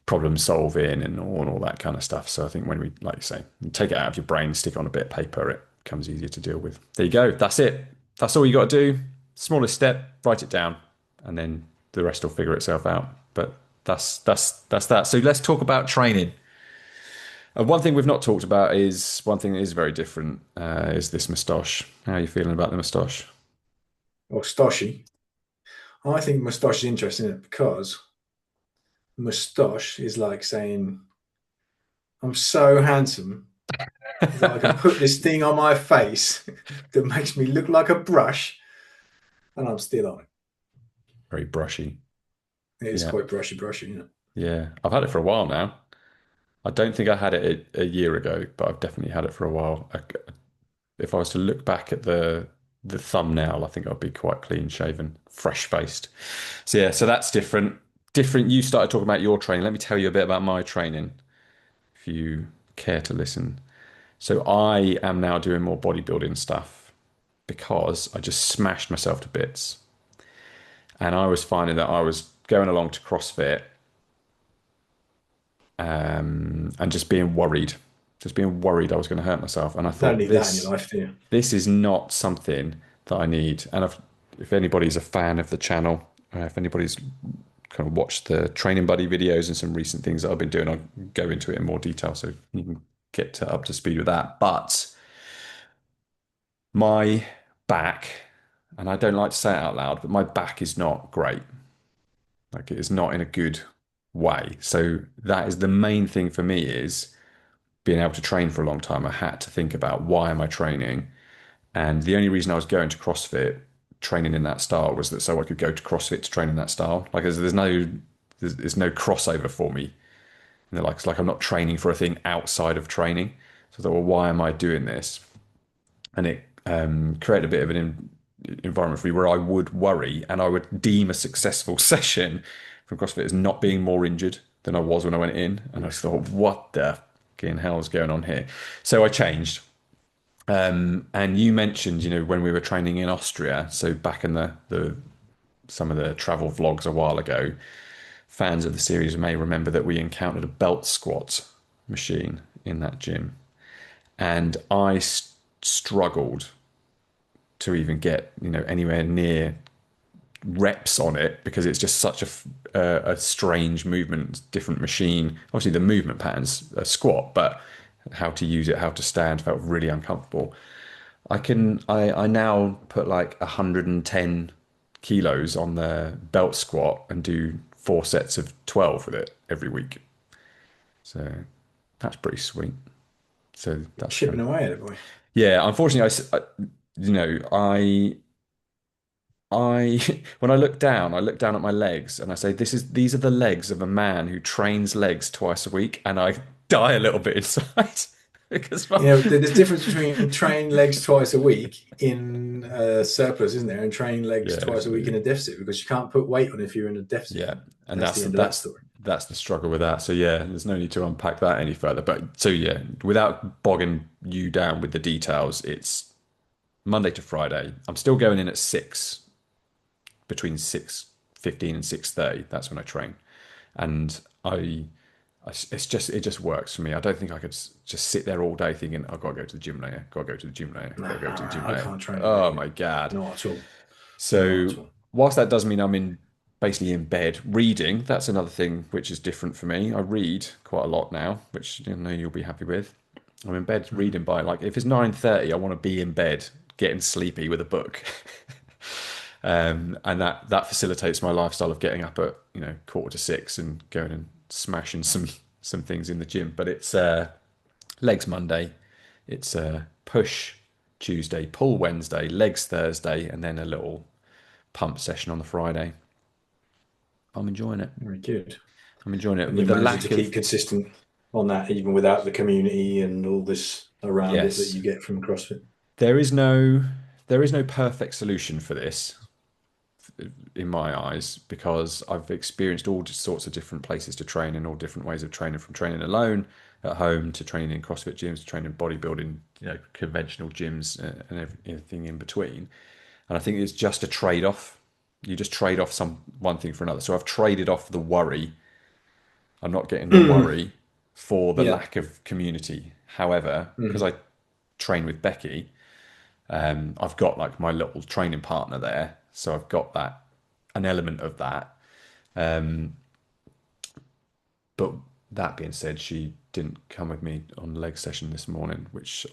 [SPEAKER 1] problem solving and all that kind of stuff. So I think when we, like you say, take it out of your brain, stick it on a bit of paper, it becomes easier to deal with. There you go. That's it. That's all you got to do. Smallest step, write it down, and then the rest will figure itself out. But that's that. So let's talk about training. One thing we've not talked about is one thing that is very different is this moustache. How are you feeling about the moustache?
[SPEAKER 2] Or Stoshi. I think moustache is interesting in it because moustache is like saying, I'm so handsome that I can put this thing on my face that makes me look like a brush, and I'm still on it.
[SPEAKER 1] Very brushy.
[SPEAKER 2] It is
[SPEAKER 1] Yeah,
[SPEAKER 2] quite brushy, you know.
[SPEAKER 1] yeah. I've had it for a while now. I don't think I had it a year ago, but I've definitely had it for a while. If I was to look back at the thumbnail, I think I'd be quite clean shaven, fresh faced. So yeah, so that's different. Different. You started talking about your training. Let me tell you a bit about my training, if you care to listen. So I am now doing more bodybuilding stuff because I just smashed myself to bits. And I was finding that I was going along to CrossFit and just being worried I was going to hurt myself. And I
[SPEAKER 2] Don't
[SPEAKER 1] thought
[SPEAKER 2] need that in your life, do you?
[SPEAKER 1] this is not something that I need. And if anybody's a fan of the channel, if anybody's kind of watched the training buddy videos and some recent things that I've been doing, I'll go into it in more detail so you can get up to speed with that. But my back, and I don't like to say it out loud, but my back is not great. Like it is not in a good way. So that is the main thing for me is being able to train for a long time. I had to think about why am I training? And the only reason I was going to CrossFit training in that style was that so I could go to CrossFit to train in that style. Like there's no crossover for me. And like it's like I'm not training for a thing outside of training. So I thought, well, why am I doing this? And it created a bit of an environment for me where I would worry and I would deem a successful session from CrossFit as not being more injured than I was when I went in. And I just thought, what the fucking hell is going on here? So I changed. And you mentioned, when we were training in Austria, so back in the some of the travel vlogs a while ago, fans of the series may remember that we encountered a belt squat machine in that gym, and I struggled to even get anywhere near reps on it because it's just such a strange movement, different machine. Obviously, the movement patterns a squat, but how to use it, how to stand, felt really uncomfortable. I now put like 110 kilos on the belt squat and do 4 sets of 12 with it every week. So that's pretty sweet. So that's kind
[SPEAKER 2] Chipping
[SPEAKER 1] of
[SPEAKER 2] away at it, boy.
[SPEAKER 1] yeah. Unfortunately, I when I look down at my legs and I say these are the legs of a man who trains legs twice a week, and I die a little bit inside because
[SPEAKER 2] You know, there's a difference between training legs twice a week in surplus, isn't there, and training legs
[SPEAKER 1] yeah,
[SPEAKER 2] twice a week in a deficit because you can't put weight on if you're in a deficit.
[SPEAKER 1] yeah, and
[SPEAKER 2] That's
[SPEAKER 1] that's
[SPEAKER 2] the end of that
[SPEAKER 1] that's
[SPEAKER 2] story.
[SPEAKER 1] that's the struggle with that. So yeah, there's no need to unpack that any further. But so yeah, without bogging you down with the details, it's Monday to Friday. I'm still going in at 6, between 6:15 and 6:30. That's when I train, and I it just works for me. I don't think I could just sit there all day thinking I've got to go to the gym later, got to go to the gym later, got to go to the gym
[SPEAKER 2] I
[SPEAKER 1] later.
[SPEAKER 2] can't train in
[SPEAKER 1] Oh
[SPEAKER 2] bed.
[SPEAKER 1] my God.
[SPEAKER 2] Not at all. Not
[SPEAKER 1] So
[SPEAKER 2] at all.
[SPEAKER 1] whilst that does mean I'm in basically in bed reading, that's another thing which is different for me. I read quite a lot now, which you know you'll be happy with. I'm in bed
[SPEAKER 2] Mm.
[SPEAKER 1] reading by like if it's 9:30, I want to be in bed getting sleepy with a book. And that facilitates my lifestyle of getting up at 5:45 and going and smashing some things in the gym. But it's legs Monday, it's push Tuesday, pull Wednesday, legs Thursday, and then a little pump session on the Friday. I'm enjoying it.
[SPEAKER 2] Very good.
[SPEAKER 1] I'm enjoying it
[SPEAKER 2] And
[SPEAKER 1] with
[SPEAKER 2] you're
[SPEAKER 1] the
[SPEAKER 2] managing to
[SPEAKER 1] lack
[SPEAKER 2] keep
[SPEAKER 1] of
[SPEAKER 2] consistent on that, even without the community and all this around it that
[SPEAKER 1] yes.
[SPEAKER 2] you get from CrossFit.
[SPEAKER 1] There is no there is no perfect solution for this in my eyes because I've experienced all sorts of different places to train and all different ways of training, from training alone at home to training in CrossFit gyms to training bodybuilding, conventional gyms and everything in between. And I think it's just a trade off. You just trade off one thing for another. So I've traded off the worry. I'm not getting the worry for the
[SPEAKER 2] Yeah.
[SPEAKER 1] lack of community. However, because
[SPEAKER 2] Mm.
[SPEAKER 1] I train with Becky, I've got like my little training partner there, so I've got that an element of that. Um, but that being said, she didn't come with me on leg session this morning, which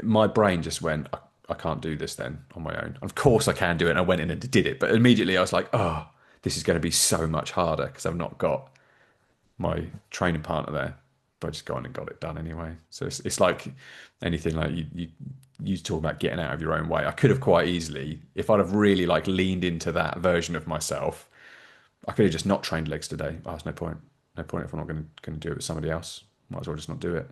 [SPEAKER 1] my brain just went, I can't do this then on my own. Of course I can do it, and I went in and did it. But immediately I was like, oh, this is going to be so much harder because I've not got my training partner there. But I just gone and got it done anyway. So it's like anything like you talk about getting out of your own way. I could have quite easily, if I'd have really like leaned into that version of myself, I could have just not trained legs today. Oh, there's no point. No point if I'm not going to do it with somebody else. Might as well just not do it.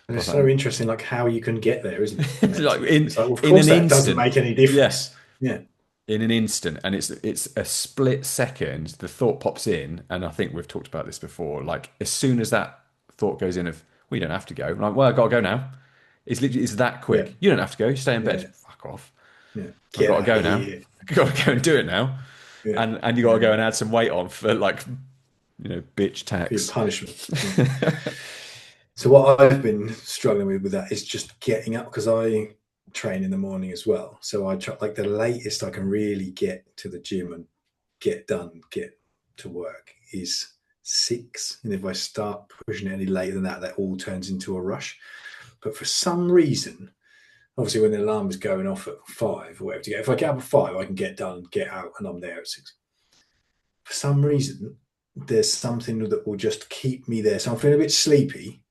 [SPEAKER 2] And
[SPEAKER 1] But
[SPEAKER 2] it's
[SPEAKER 1] I was
[SPEAKER 2] so interesting, like how you can get there, isn't it?
[SPEAKER 1] like, like
[SPEAKER 2] Mentally, it's like, well, of
[SPEAKER 1] in
[SPEAKER 2] course,
[SPEAKER 1] an
[SPEAKER 2] that doesn't
[SPEAKER 1] instant,
[SPEAKER 2] make any
[SPEAKER 1] yeah,
[SPEAKER 2] difference. Yeah,
[SPEAKER 1] in an instant, and it's a split second. The thought pops in, and I think we've talked about this before. Like as soon as that thought goes in, of well, you don't have to go. I'm like, well, I got to go now. It's that
[SPEAKER 2] yeah,
[SPEAKER 1] quick. You don't have to go. You stay in bed.
[SPEAKER 2] yeah,
[SPEAKER 1] Fuck off.
[SPEAKER 2] yeah.
[SPEAKER 1] I've
[SPEAKER 2] Get
[SPEAKER 1] got to
[SPEAKER 2] out
[SPEAKER 1] go
[SPEAKER 2] of
[SPEAKER 1] now.
[SPEAKER 2] here.
[SPEAKER 1] I've got to go and do it now.
[SPEAKER 2] Yeah,
[SPEAKER 1] And you got to go
[SPEAKER 2] yeah.
[SPEAKER 1] and add some weight on for like bitch
[SPEAKER 2] For your
[SPEAKER 1] tax.
[SPEAKER 2] punishment. Yeah. So what I've been struggling with that is just getting up because I train in the morning as well. So I try like the latest I can really get to the gym and get to work is 6. And if I start pushing it any later than that, that all turns into a rush. But for some reason, obviously when the alarm is going off at 5 or whatever to get, if I get up at 5, I can get done, get out, and I'm there at 6. For some reason, there's something that will just keep me there. So I'm feeling a bit sleepy.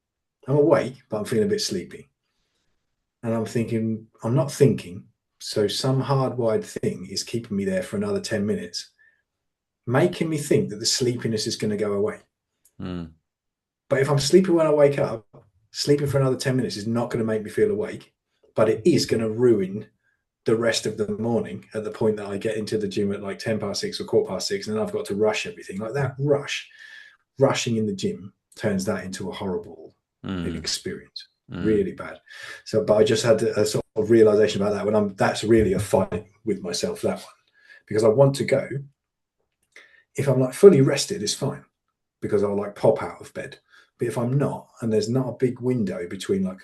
[SPEAKER 2] I'm awake, but I'm feeling a bit sleepy. And I'm thinking, I'm not thinking. So some hardwired thing is keeping me there for another 10 minutes, making me think that the sleepiness is going to go away.
[SPEAKER 1] Mm,
[SPEAKER 2] But if I'm sleeping when I wake up, sleeping for another 10 minutes is not going to make me feel awake, but it is going to ruin the rest of the morning at the point that I get into the gym at like 10 past 6 or quarter past 6, and then I've got to rush everything. Like that rushing in the gym turns that into a horrible
[SPEAKER 1] mm,
[SPEAKER 2] experience,
[SPEAKER 1] mm.
[SPEAKER 2] really bad. So, but I just had a sort of realization about that when that's really a fight with myself, that one, because I want to go. If I'm like fully rested, it's fine because I'll like pop out of bed. But if I'm not, and there's not a big window between like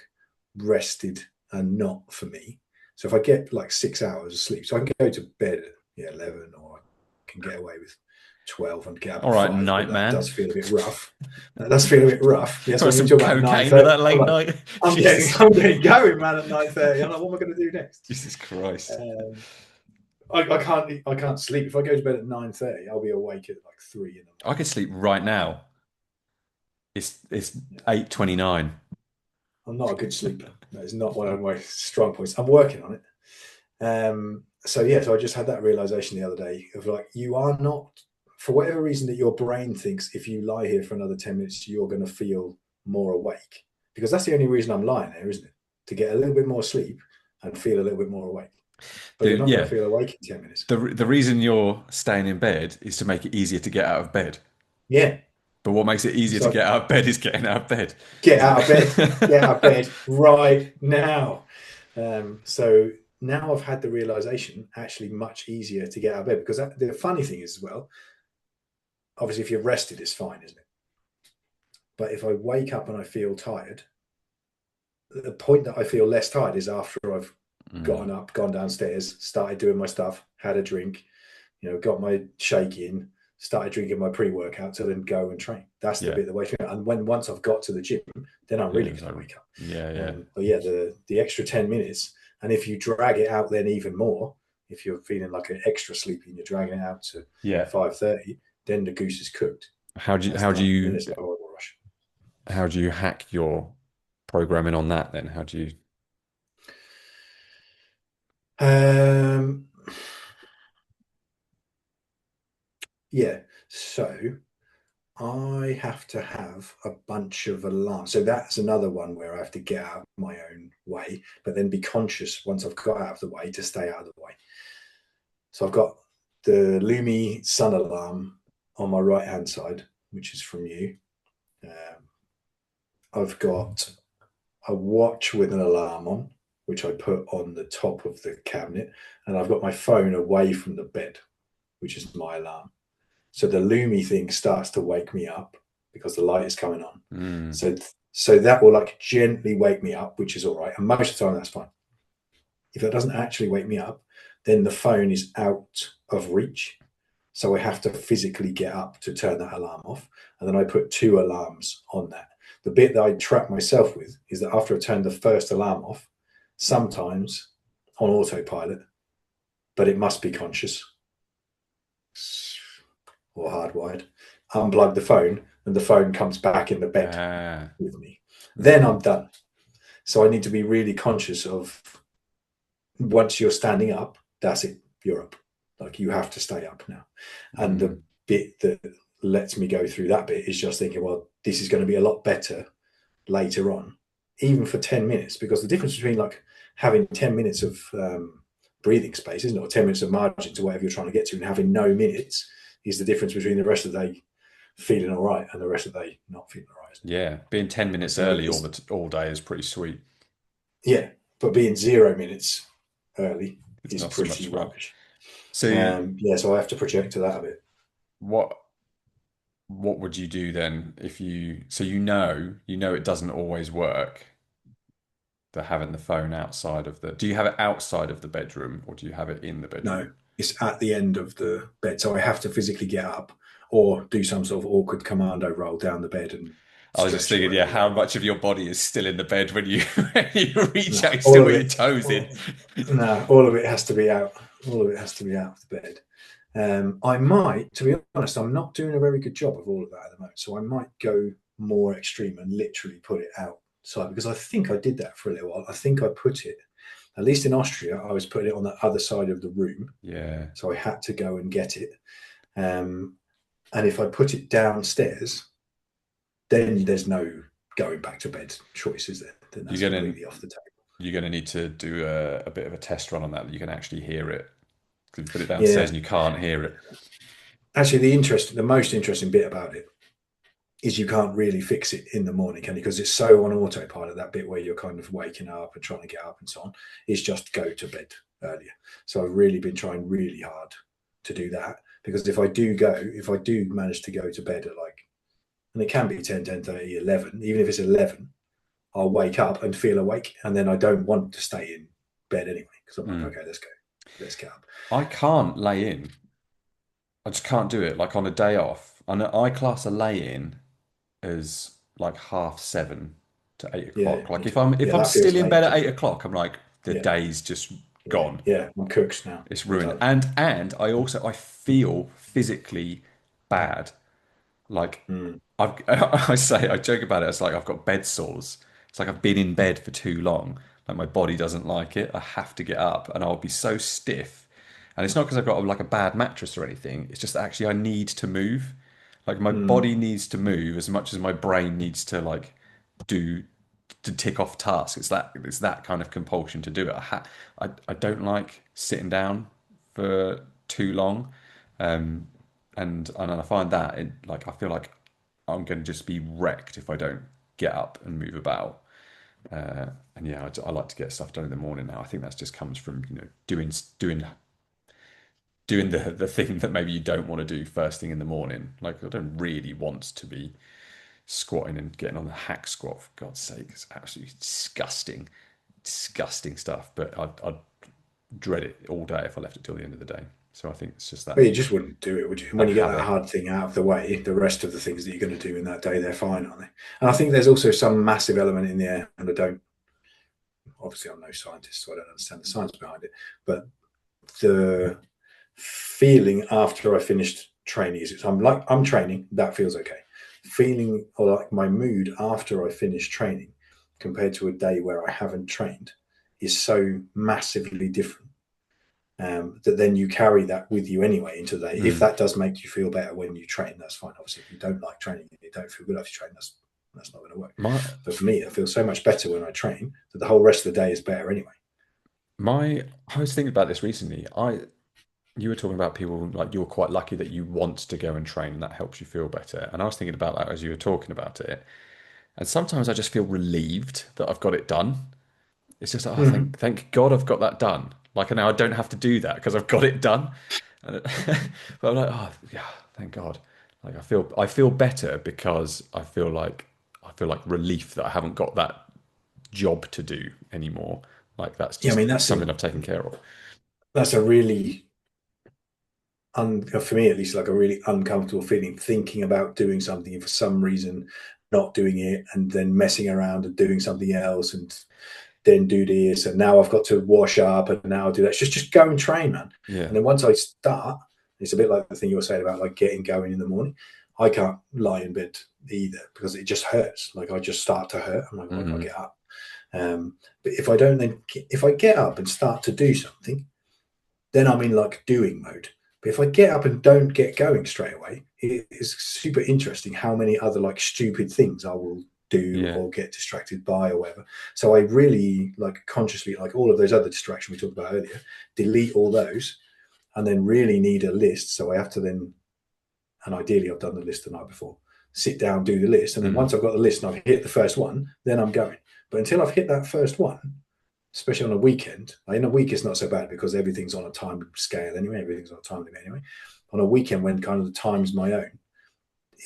[SPEAKER 2] rested and not for me, so if I get like 6 hours of sleep, so I can go to bed at 11, or I can get away with 12 and get up
[SPEAKER 1] All
[SPEAKER 2] at
[SPEAKER 1] right,
[SPEAKER 2] 5, but
[SPEAKER 1] night
[SPEAKER 2] that
[SPEAKER 1] man.
[SPEAKER 2] does feel a bit rough. That does feel a bit rough. Yeah, so
[SPEAKER 1] Or
[SPEAKER 2] when you
[SPEAKER 1] some
[SPEAKER 2] talk about nine
[SPEAKER 1] cocaine at
[SPEAKER 2] thirty,
[SPEAKER 1] that
[SPEAKER 2] I'm
[SPEAKER 1] late
[SPEAKER 2] like,
[SPEAKER 1] night.
[SPEAKER 2] I'm getting,
[SPEAKER 1] Jesus,
[SPEAKER 2] I'm getting going, man, at 9:30. I'm like, what am I going to do next?
[SPEAKER 1] Jesus Christ.
[SPEAKER 2] I can't sleep. If I go to bed at 9:30, I'll be awake at like 3 in the
[SPEAKER 1] I could
[SPEAKER 2] morning.
[SPEAKER 1] sleep right now. It's
[SPEAKER 2] Yeah.
[SPEAKER 1] 8:29.
[SPEAKER 2] I'm not a good sleeper. That is not one of my strong points. I'm working on it. So yeah, so I just had that realization the other day of like, you are not, for whatever reason that your brain thinks if you lie here for another 10 minutes, you're going to feel more awake. Because that's the only reason I'm lying there, isn't it? To get a little bit more sleep and feel a little bit more awake. But you're not going to
[SPEAKER 1] Yeah,
[SPEAKER 2] feel awake in 10 minutes.
[SPEAKER 1] the reason you're staying in bed is to make it easier to get out of bed.
[SPEAKER 2] Yeah.
[SPEAKER 1] But what makes it easier
[SPEAKER 2] It's
[SPEAKER 1] to
[SPEAKER 2] like,
[SPEAKER 1] get out of bed is getting out of bed.
[SPEAKER 2] get
[SPEAKER 1] Isn't
[SPEAKER 2] out of bed, get out of
[SPEAKER 1] it?
[SPEAKER 2] bed right now. So now I've had the realization actually much easier to get out of bed because the funny thing is as well, obviously if you're rested, it's fine, isn't it? But if I wake up and I feel tired, the point that I feel less tired is after I've
[SPEAKER 1] Mm.
[SPEAKER 2] gotten up, gone downstairs, started doing my stuff, had a drink, got my shake in, started drinking my pre-workout to then go and train. That's the
[SPEAKER 1] Yeah.
[SPEAKER 2] bit that wakes me up. And once I've got to the gym, then I'm
[SPEAKER 1] Yeah.
[SPEAKER 2] really
[SPEAKER 1] It's
[SPEAKER 2] going
[SPEAKER 1] like,
[SPEAKER 2] to wake up.
[SPEAKER 1] yeah, yeah.
[SPEAKER 2] But yeah, the extra 10 minutes, and if you drag it out then even more, if you're feeling like an extra sleepy and you're dragging it out to
[SPEAKER 1] Yeah.
[SPEAKER 2] 5:30, then the goose is cooked.
[SPEAKER 1] How do you
[SPEAKER 2] That's
[SPEAKER 1] how do
[SPEAKER 2] done. Then
[SPEAKER 1] you
[SPEAKER 2] it's no horrible rush.
[SPEAKER 1] how do you hack your programming on that then? How do you
[SPEAKER 2] Um, yeah. So I have to have a bunch of alarms. So that's another one where I have to get out of my own way, but then be conscious once I've got out of the way to stay out of the way. So I've got the Lumi sun alarm on my right hand side, which is from you. Um, I've got a watch with an alarm on, which I put on the top of the cabinet, and I've got my phone away from the bed, which is my alarm. So the Lumi thing starts to wake me up because the light is coming on.
[SPEAKER 1] mm,
[SPEAKER 2] So that will like gently wake me up, which is all right. And most of the time that's fine. If it doesn't actually wake me up, then the phone is out of reach. So I have to physically get up to turn that alarm off. And then I put two alarms on that. The bit that I trap myself with is that after I turn the first alarm off, sometimes on autopilot, but it must be conscious or hardwired, unplug the phone and the phone comes back in the bed
[SPEAKER 1] ah,
[SPEAKER 2] with me. Then I'm
[SPEAKER 1] mm,
[SPEAKER 2] done. So I need to be really conscious of once you're standing up, that's it, you're up. Like you have to stay up now. And the
[SPEAKER 1] mm,
[SPEAKER 2] bit that lets me go through that bit is just thinking, well, this is going to be a lot better later on, even for 10 minutes, because the difference between like having 10 minutes of breathing space, isn't it? Or 10 minutes of margin to whatever you're trying to get to, and having no minutes is the difference between the rest of the day feeling all right and the rest of the day not feeling all right.
[SPEAKER 1] yeah. Being 10 minutes
[SPEAKER 2] So
[SPEAKER 1] early
[SPEAKER 2] it's,
[SPEAKER 1] all day is pretty sweet.
[SPEAKER 2] yeah, but being 0 minutes early
[SPEAKER 1] It's
[SPEAKER 2] is
[SPEAKER 1] not so
[SPEAKER 2] pretty
[SPEAKER 1] much fun.
[SPEAKER 2] rubbish.
[SPEAKER 1] So
[SPEAKER 2] Yeah, so I have to project to that a bit.
[SPEAKER 1] what what would you do then if you know it doesn't always work, the having the phone outside of the do you have it outside of the bedroom or do you have it in the
[SPEAKER 2] No,
[SPEAKER 1] bedroom?
[SPEAKER 2] it's at the end of the bed, so I have to physically get up or do some sort of awkward commando roll down the bed and
[SPEAKER 1] I was just
[SPEAKER 2] stretch it
[SPEAKER 1] thinking, yeah,
[SPEAKER 2] wherever you
[SPEAKER 1] how
[SPEAKER 2] go.
[SPEAKER 1] much of your body is still in the bed when you when you reach out,
[SPEAKER 2] No,
[SPEAKER 1] you
[SPEAKER 2] all
[SPEAKER 1] still
[SPEAKER 2] of
[SPEAKER 1] got your
[SPEAKER 2] it.
[SPEAKER 1] toes in.
[SPEAKER 2] No, all of it has to be out. All of it has to be out of the bed. I might, to be honest, I'm not doing a very good job of all of that at the moment. So I might go more extreme and literally put it outside because I think I did that for a little while. I think I put it, at least in Austria, I was putting it on the other side of the room.
[SPEAKER 1] Yeah.
[SPEAKER 2] So I had to go and get it. Um, and if I put it downstairs, then there's no going back to bed choice, is there? Then that's
[SPEAKER 1] You're gonna
[SPEAKER 2] completely off the table.
[SPEAKER 1] you're gonna need to do a bit of a test run on that you can actually hear it. Because you put it downstairs
[SPEAKER 2] Yeah.
[SPEAKER 1] and you can't hear it.
[SPEAKER 2] Actually, the most interesting bit about it is you can't really fix it in the morning, can you? Because it's so on autopilot, that bit where you're kind of waking up and trying to get up and so on, is just go to bed earlier. So I've really been trying really hard to do that because if I do manage to go to bed at like, and it can be 10, 10:30, 11, even if it's 11, I'll wake up and feel awake. And then I don't want to stay in bed anyway because I'm like,
[SPEAKER 1] Mm.
[SPEAKER 2] okay, let's go, let's get up.
[SPEAKER 1] I can't lay in. I just can't do it. Like on a day off. And I class a lay in as like 7:30 to 8 o'clock.
[SPEAKER 2] Yeah,
[SPEAKER 1] Like
[SPEAKER 2] me
[SPEAKER 1] if
[SPEAKER 2] too.
[SPEAKER 1] I'm
[SPEAKER 2] Yeah, that
[SPEAKER 1] still
[SPEAKER 2] feels
[SPEAKER 1] in
[SPEAKER 2] late
[SPEAKER 1] bed at
[SPEAKER 2] to
[SPEAKER 1] eight
[SPEAKER 2] me.
[SPEAKER 1] o'clock, I'm like the
[SPEAKER 2] Yeah,
[SPEAKER 1] day's just
[SPEAKER 2] yeah,
[SPEAKER 1] gone.
[SPEAKER 2] yeah. I'm cooked now
[SPEAKER 1] It's ruined.
[SPEAKER 2] entirely.
[SPEAKER 1] And I feel physically bad. Like
[SPEAKER 2] Mm,
[SPEAKER 1] I joke about it. It's like I've got bed sores. It's like I've been in bed for too long. Like my body doesn't like it. I have to get up, and I'll be so stiff. And it's not because I've got like a bad mattress or anything. It's just actually I need to move. Like my
[SPEAKER 2] mm,
[SPEAKER 1] body needs to move as much as my brain needs to like do to tick off tasks. It's that kind of compulsion to do it. I don't like sitting down for too long, um, and I find that like I feel like I'm going to just be wrecked if I don't get up and move about. And yeah, I like to get stuff done in the morning now. I think that just comes from doing the thing that maybe you don't want to do first thing in the morning. Like I don't really want to be squatting and getting on the hack squat, for God's sake. It's absolutely disgusting, disgusting stuff. But I'd dread it all day if I left it till the end of the day. So I think it's just
[SPEAKER 2] But
[SPEAKER 1] that
[SPEAKER 2] you just wouldn't do it, would you? And when
[SPEAKER 1] that
[SPEAKER 2] you get that
[SPEAKER 1] habit.
[SPEAKER 2] hard thing out of the way, the rest of the things that you're going to do in that day, they're fine, aren't they? And I think there's also some massive element in there, and I don't, obviously, I'm no scientist, so I don't understand the science behind it, but the feeling after I finished training is I'm training, that feels okay. Feeling or like my mood after I finish training compared to a day where I haven't trained is so massively different, that then you carry that with you anyway into the day. If
[SPEAKER 1] Mm.
[SPEAKER 2] that does make you feel better when you train, that's fine. Obviously, if you don't like training and you don't feel good after you train, that's not going to work.
[SPEAKER 1] My
[SPEAKER 2] But for me, I feel so much better when I train that the whole rest of the day is better anyway.
[SPEAKER 1] I was thinking about this recently. You were talking about people like you're quite lucky that you want to go and train and that helps you feel better. And I was thinking about that as you were talking about it. And sometimes I just feel relieved that I've got it done. It's just, oh,
[SPEAKER 2] Mm-hmm.
[SPEAKER 1] thank God I've got that done. Like now I don't have to do that because I've got it done. And but I'm like, oh yeah, thank God. Like I feel better because I feel like relief that I haven't got that job to do anymore. Like that's
[SPEAKER 2] Yeah, I
[SPEAKER 1] just
[SPEAKER 2] mean
[SPEAKER 1] something I've taken care of.
[SPEAKER 2] that's a really for me at least, like a really uncomfortable feeling, thinking about doing something and for some reason not doing it, and then messing around and doing something else, and then do this, and now I've got to wash up, and now I'll do that. It's just go and train, man.
[SPEAKER 1] Yeah.
[SPEAKER 2] And then once I start, it's a bit like the thing you were saying about like getting going in the morning. I can't lie in bed either because it just hurts. Like I just start to hurt. I'm like, why do I
[SPEAKER 1] Hmm.
[SPEAKER 2] get up? But if I don't, then if I get up and start to do something, then I'm in like doing mode. But if I get up and don't get going straight away, it is super interesting how many other like stupid things I will do
[SPEAKER 1] Yeah.
[SPEAKER 2] or get distracted by or whatever. So I really like consciously, like all of those other distractions we talked about earlier, delete all those, and then really need a list. So I have to then, and ideally I've done the list the night before, sit down, do the list. And then
[SPEAKER 1] Hmm.
[SPEAKER 2] once I've got the list and I've hit the first one, then I'm going. But until I've hit that first one, especially on a weekend. Like in a week, it's not so bad because everything's on a time scale anyway. Everything's on a time limit anyway. On a weekend, when kind of the time's my own,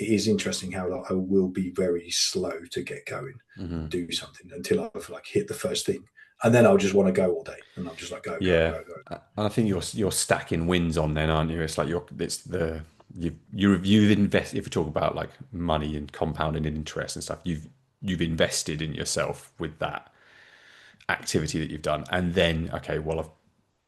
[SPEAKER 2] it is interesting how like, I will be very slow to get going and
[SPEAKER 1] Hmm.
[SPEAKER 2] do something until I've like hit the first thing, and then I'll just want to go all day, and I'm just like go go
[SPEAKER 1] Yeah.
[SPEAKER 2] go go.
[SPEAKER 1] And I think you're stacking wins on then, aren't you? It's like it's the you've invested. If you talk about like money and compounding interest and stuff, you've invested in yourself with that activity that you've done, and then okay, well,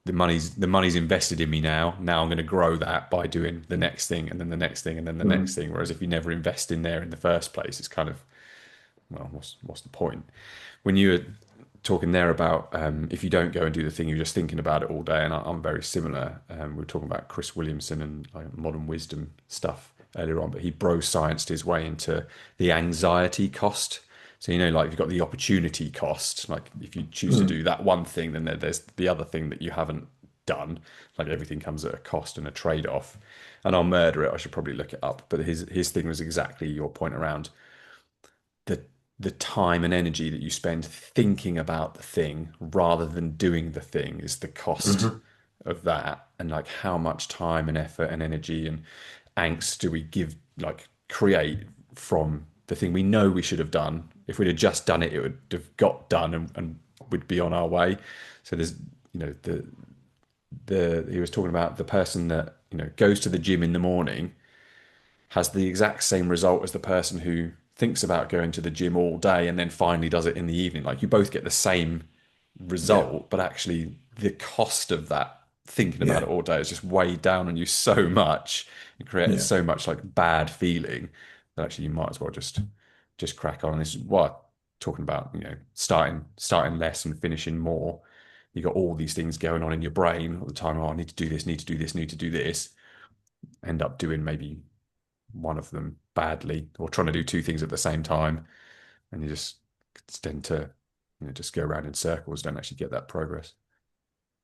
[SPEAKER 1] the money's invested in me now. Now I'm going to grow that by doing the next thing, and then the next thing, and then the next
[SPEAKER 2] Mm.
[SPEAKER 1] thing. Whereas if you never invest in there in the first place, it's kind of well, what's the point? When you were talking there about if you don't go and do the thing, you're just thinking about it all day, and I'm very similar. We were talking about Chris Williamson and like modern wisdom stuff earlier on, but he bro scienced his way into the anxiety cost. So like you've got the opportunity cost. Like if you choose to
[SPEAKER 2] Mm.
[SPEAKER 1] do that one thing, then there's the other thing that you haven't done. Like everything comes at a cost and a trade off. And I'll murder it. I should probably look it up. But his thing was exactly your point around the the time and energy that you spend thinking about the thing rather than doing the thing is the cost
[SPEAKER 2] Mm-hmm.
[SPEAKER 1] of that, and like how much time and effort and energy and angst do we create from the thing we know we should have done. If we'd have just done it, it would have got done, and we'd be on our way. So there's the he was talking about the person that goes to the gym in the morning has the exact same result as the person who thinks about going to the gym all day and then finally does it in the evening. Like you both get the same
[SPEAKER 2] Yeah,
[SPEAKER 1] result, but actually the cost of that thinking about
[SPEAKER 2] yeah,
[SPEAKER 1] it all day is just weighed down on you so much and created
[SPEAKER 2] yeah,
[SPEAKER 1] so much like bad feeling that actually you might as well just crack on. And this is what talking about, starting less and finishing more. You got all these things going on in your brain all the time. Oh, I need to do this, need to do this, need to do this. End up doing maybe one of them badly or trying to do two things at the same time, and you just tend to just go around in circles, don't actually get that progress.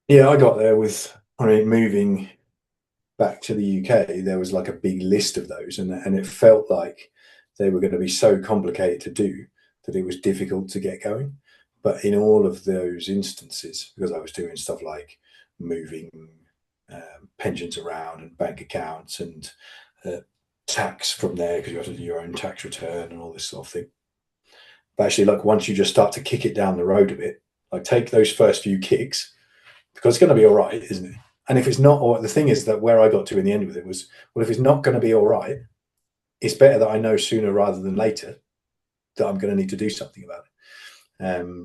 [SPEAKER 2] yeah. I got there with, I mean, moving back to the UK, there was like a big list of those, and it felt like they were going to be so complicated to do that it was difficult to get going. But in all of those instances, because I was doing stuff like moving pensions around and bank accounts and uh, tax from there because you have to do your own tax return and all this sort of thing. But actually, like once you just start to kick it down the road a bit, like take those first few kicks because it's going to be all right, isn't it? And if it's not, or the thing is that where I got to in the end with it was, well, if it's not going to be all right, it's better that I know sooner rather than later that I'm going to need to do something about it.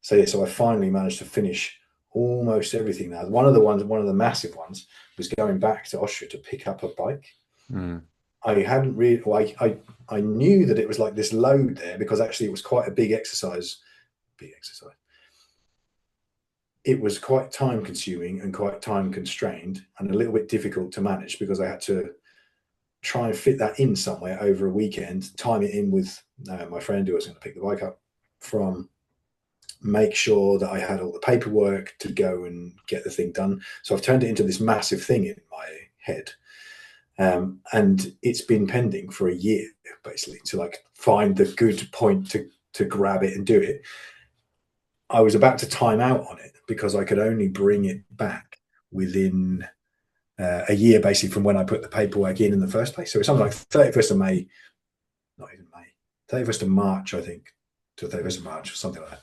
[SPEAKER 2] So yeah, so I finally managed to finish almost everything now. One of the massive ones was going back to Austria to pick up a bike.
[SPEAKER 1] Mm.
[SPEAKER 2] I hadn't really, well, I knew that it was like this load there because actually it was quite a big exercise. Big exercise. It was quite time consuming and quite time constrained and a little bit difficult to manage because I had to try and fit that in somewhere over a weekend, time it in with my friend who was going to pick the bike up from, make sure that I had all the paperwork to go and get the thing done. So I've turned it into this massive thing in my head. And it's been pending for a year, basically, to like find the good point to grab it and do it. I was about to time out on it because I could only bring it back within a year, basically, from when I put the paperwork in the first place. So it's something like 31st of May, not even May, 31st of March, I think, to 31st of March or something like that.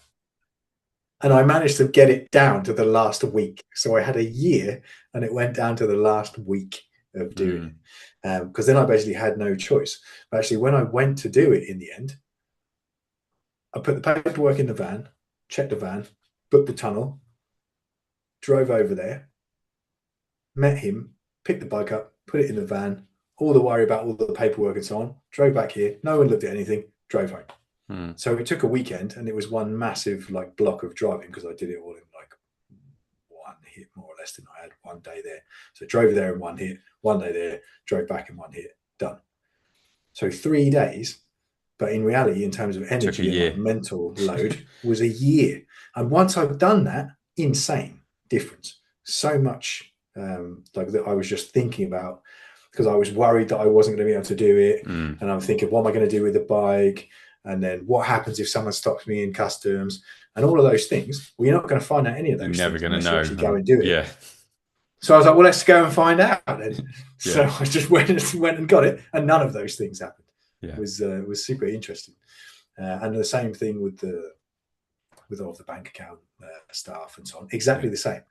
[SPEAKER 2] And I managed to get it down to the last week. So I had a year and it went down to the last week of doing
[SPEAKER 1] Mm.
[SPEAKER 2] it. Because then I basically had no choice. But actually, when I went to do it in the end, I put the paperwork in the van, checked the van, booked the tunnel, drove over there, met him, picked the bike up, put it in the van, all the worry about all the paperwork and so on, drove back here, no one looked at anything, drove home.
[SPEAKER 1] Mm.
[SPEAKER 2] So it took a weekend and it was one massive like block of driving because I did it all in like one hit more or less than I had one day there. So drove there in one hit, one day there, drove back in one hit, done. So 3 days, but in reality, in terms of
[SPEAKER 1] Took a
[SPEAKER 2] energy and like
[SPEAKER 1] year.
[SPEAKER 2] mental load, was a year. And once I've done that, insane difference. So much like that I was just thinking about because I was worried that I wasn't going to be able to do it.
[SPEAKER 1] Mm.
[SPEAKER 2] And I'm thinking, what am I going to do with the bike? And then what happens if someone stops me in customs? And all of those things. Well, you're not going to find out any of
[SPEAKER 1] You're
[SPEAKER 2] those
[SPEAKER 1] never
[SPEAKER 2] things
[SPEAKER 1] going to
[SPEAKER 2] unless you
[SPEAKER 1] know.
[SPEAKER 2] actually go
[SPEAKER 1] And
[SPEAKER 2] and do it.
[SPEAKER 1] yeah.
[SPEAKER 2] So I was like, well, let's go and find out then. So
[SPEAKER 1] Yeah.
[SPEAKER 2] I just went and got it, and none of those things happened.
[SPEAKER 1] Yeah.
[SPEAKER 2] It was super interesting. And the same thing with all of the bank account stuff and so on.
[SPEAKER 1] Yeah.
[SPEAKER 2] Exactly the same.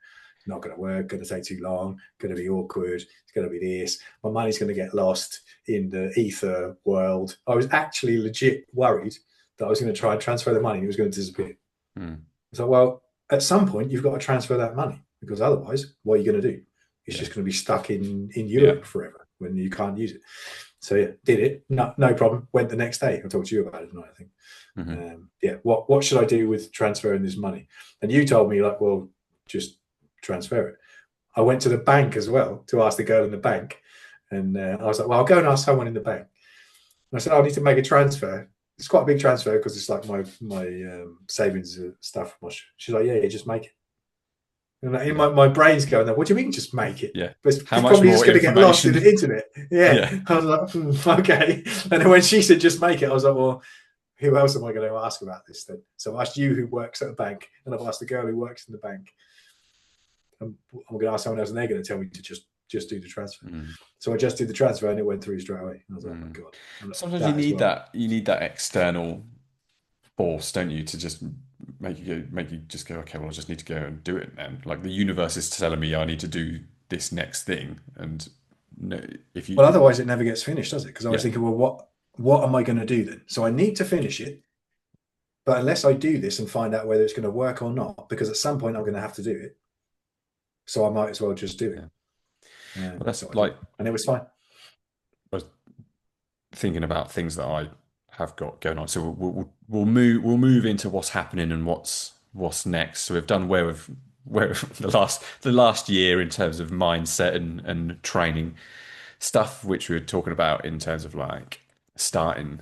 [SPEAKER 2] Not going to work. Going to take too long. Going to be awkward. It's going to be this. My money's going to get lost in the ether world. I was actually legit worried that I was going to try and transfer the money and it was going to disappear.
[SPEAKER 1] Mm.
[SPEAKER 2] So, well, at some point, you've got to transfer that money because otherwise, what are you going to do? It's
[SPEAKER 1] Yeah.
[SPEAKER 2] just going to be stuck in
[SPEAKER 1] Yeah.
[SPEAKER 2] Europe forever when you can't use it. So, yeah, did it. No problem. Went the next day. I talked to you about it tonight, I think.
[SPEAKER 1] Mm-hmm.
[SPEAKER 2] Yeah, what should I do with transferring this money? And you told me, like, well, just transfer it. I went to the bank as well to ask the girl in the bank. And I was like, well, I'll go and ask someone in the bank. And I said, I need to make a transfer. It's quite a big transfer because it's like my savings stuff. She's like, yeah, just make it. And in
[SPEAKER 1] Yeah.
[SPEAKER 2] my brain's going, what do you mean just make it?
[SPEAKER 1] Yeah.
[SPEAKER 2] But
[SPEAKER 1] How
[SPEAKER 2] it's
[SPEAKER 1] much
[SPEAKER 2] probably just
[SPEAKER 1] more
[SPEAKER 2] going to get lost in
[SPEAKER 1] information?
[SPEAKER 2] the internet. Yeah.
[SPEAKER 1] Yeah.
[SPEAKER 2] I was like, okay. And then when she said just make it, I was like, well, who else am I going to ask about this then? So I've asked you who works at a bank, and I've asked the girl who works in the bank. I'm going to ask someone else, and they're going to tell me to just do the transfer.
[SPEAKER 1] Mm.
[SPEAKER 2] So I just did the transfer, and it went through straight away. I was like, oh my
[SPEAKER 1] Mm.
[SPEAKER 2] god,
[SPEAKER 1] Sometimes you
[SPEAKER 2] that as
[SPEAKER 1] need
[SPEAKER 2] well.
[SPEAKER 1] that. You need that external force, don't you, to just make you just go, okay, well, I just need to go and do it. And like the universe is telling me I need to do this next thing. And no, if
[SPEAKER 2] Well,
[SPEAKER 1] you,
[SPEAKER 2] otherwise it never gets finished, does it? Because I was
[SPEAKER 1] yeah,
[SPEAKER 2] thinking, well, what am I going to do then? So I need to finish it, but unless I do this and find out whether it's going to work or not, because at some point I'm going to have to do it, so I might as well just do
[SPEAKER 1] yeah.
[SPEAKER 2] it.
[SPEAKER 1] Well,
[SPEAKER 2] So
[SPEAKER 1] that's
[SPEAKER 2] I did,
[SPEAKER 1] like
[SPEAKER 2] and it was fine.
[SPEAKER 1] I was thinking about things that I have got going on. So we'll move into what's happening and what's next. So we've done where the last year in terms of mindset and training stuff, which we were talking about in terms of like starting